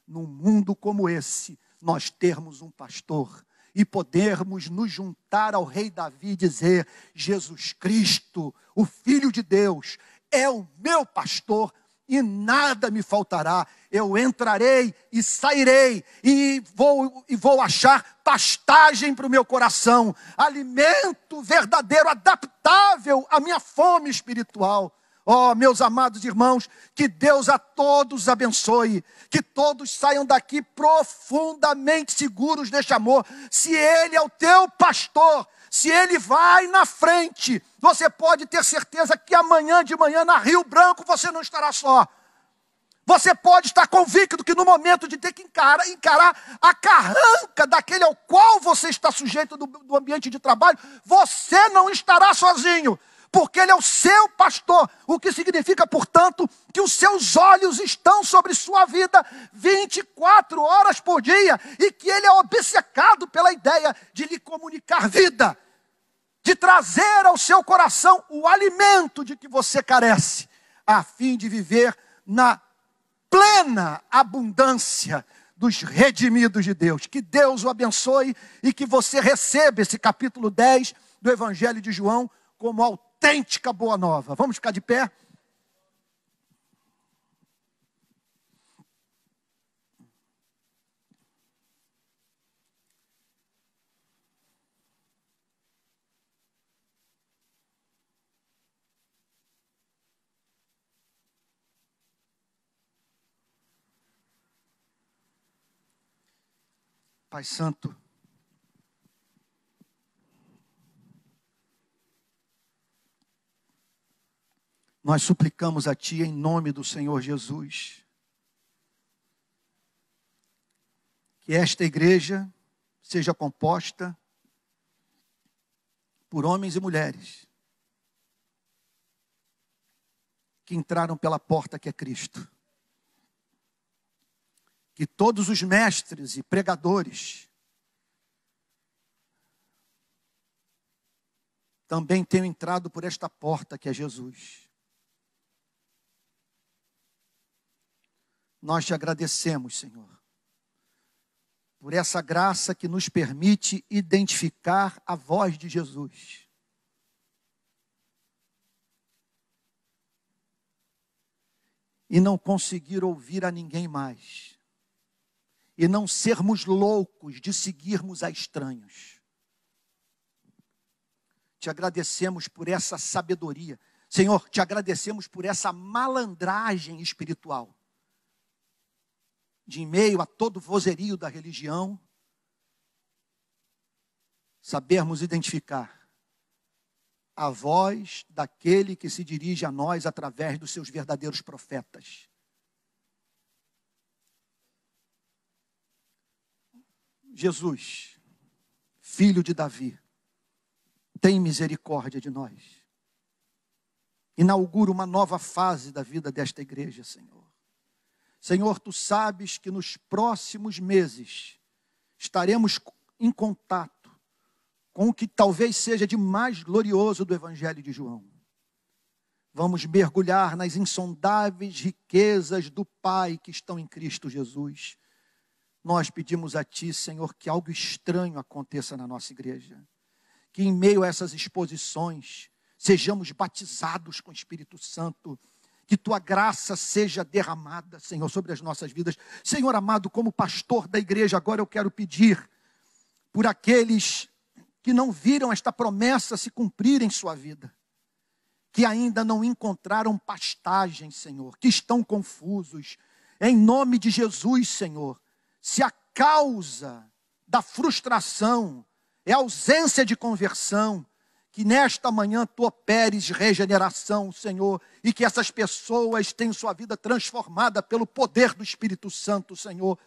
num mundo como esse, nós termos um pastor e podermos nos juntar ao rei Davi e dizer: Jesus Cristo, o Filho de Deus, é o meu pastor e nada me faltará. Eu entrarei e sairei e vou achar pastagem para o meu coração, alimento verdadeiro, adaptável à minha fome espiritual. Oh, meus amados irmãos, que Deus a todos abençoe, que todos saiam daqui profundamente seguros deste amor. Se Ele é o teu pastor, se Ele vai na frente, você pode ter certeza que amanhã de manhã na Rio Branco você não estará só. Você pode estar convicto que no momento de ter que encarar a carranca daquele ao qual você está sujeito do ambiente de trabalho, você não estará sozinho, porque Ele é o seu pastor, o que significa, portanto, que os seus olhos estão sobre sua vida 24 horas por dia, e que Ele é obcecado pela ideia de lhe comunicar vida, de trazer ao seu coração o alimento de que você carece, a fim de viver na plena abundância dos redimidos de Deus. Que Deus o abençoe e que você receba esse capítulo 10 do Evangelho de João como autêntica boa nova. Vamos ficar de pé? Pai Santo, nós suplicamos a Ti em nome do Senhor Jesus, que esta igreja seja composta por homens e mulheres que entraram pela porta que é Cristo. Que todos os mestres e pregadores também tenham entrado por esta porta que é Jesus. Nós te agradecemos, Senhor, por essa graça que nos permite identificar a voz de Jesus. E não conseguir ouvir a ninguém mais. E não sermos loucos de seguirmos a estranhos. Te agradecemos por essa sabedoria. Senhor, te agradecemos por essa malandragem espiritual. De em meio a todo o vozerio da religião, sabermos identificar a voz daquele que se dirige a nós através dos seus verdadeiros profetas. Jesus, filho de Davi, tem misericórdia de nós. Inaugura uma nova fase da vida desta igreja, Senhor. Senhor, Tu sabes que nos próximos meses estaremos em contato com o que talvez seja de mais glorioso do Evangelho de João. Vamos mergulhar nas insondáveis riquezas do Pai que estão em Cristo Jesus. Nós pedimos a Ti, Senhor, que algo estranho aconteça na nossa igreja. Que em meio a essas exposições, sejamos batizados com o Espírito Santo. Que Tua graça seja derramada, Senhor, sobre as nossas vidas. Senhor amado, como pastor da igreja, agora eu quero pedir por aqueles que não viram esta promessa se cumprir em sua vida. Que ainda não encontraram pastagem, Senhor. Que estão confusos. Em nome de Jesus, Senhor. Se a causa da frustração é a ausência de conversão, que nesta manhã Tu operes regeneração, Senhor, e que essas pessoas tenham sua vida transformada pelo poder do Espírito Santo, Senhor.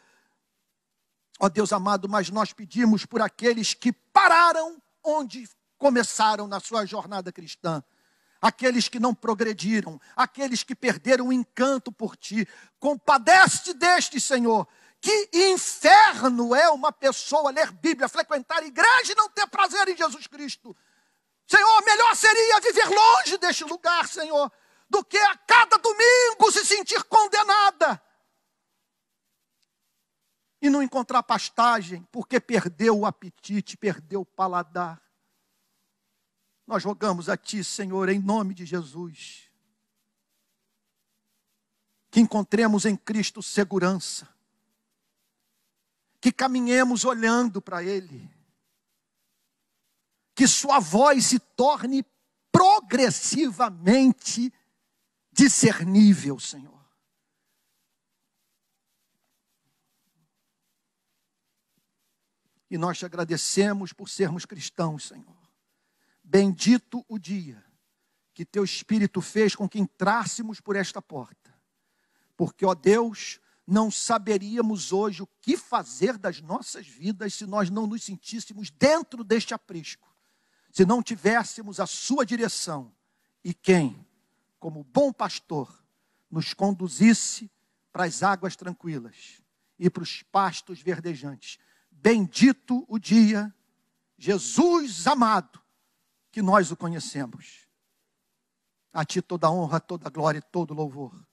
Ó Deus amado, mas nós pedimos por aqueles que pararam onde começaram na sua jornada cristã. Aqueles que não progrediram, aqueles que perderam o encanto por Ti. Compadece-te destes, Senhor. Que inferno é uma pessoa ler Bíblia, frequentar a igreja e não ter prazer em Jesus Cristo. Senhor, melhor seria viver longe deste lugar, Senhor, do que a cada domingo se sentir condenada. E não encontrar pastagem, porque perdeu o apetite, perdeu o paladar. Nós rogamos a Ti, Senhor, em nome de Jesus, que encontremos em Cristo segurança, que caminhemos olhando para Ele, que Sua voz se torne progressivamente discernível, Senhor. E nós Te agradecemos por sermos cristãos, Senhor. Bendito o dia que Teu Espírito fez com que entrássemos por esta porta. Porque, ó Deus, não saberíamos hoje o que fazer das nossas vidas se nós não nos sentíssemos dentro deste aprisco. Se não tivéssemos a Sua direção e quem, como bom pastor, nos conduzisse para as águas tranquilas e para os pastos verdejantes. Bendito o dia, Jesus amado, que nós o conhecemos. A Ti toda a honra, toda a glória e todo o louvor,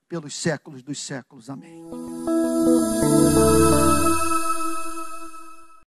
pelos séculos dos séculos. Amém.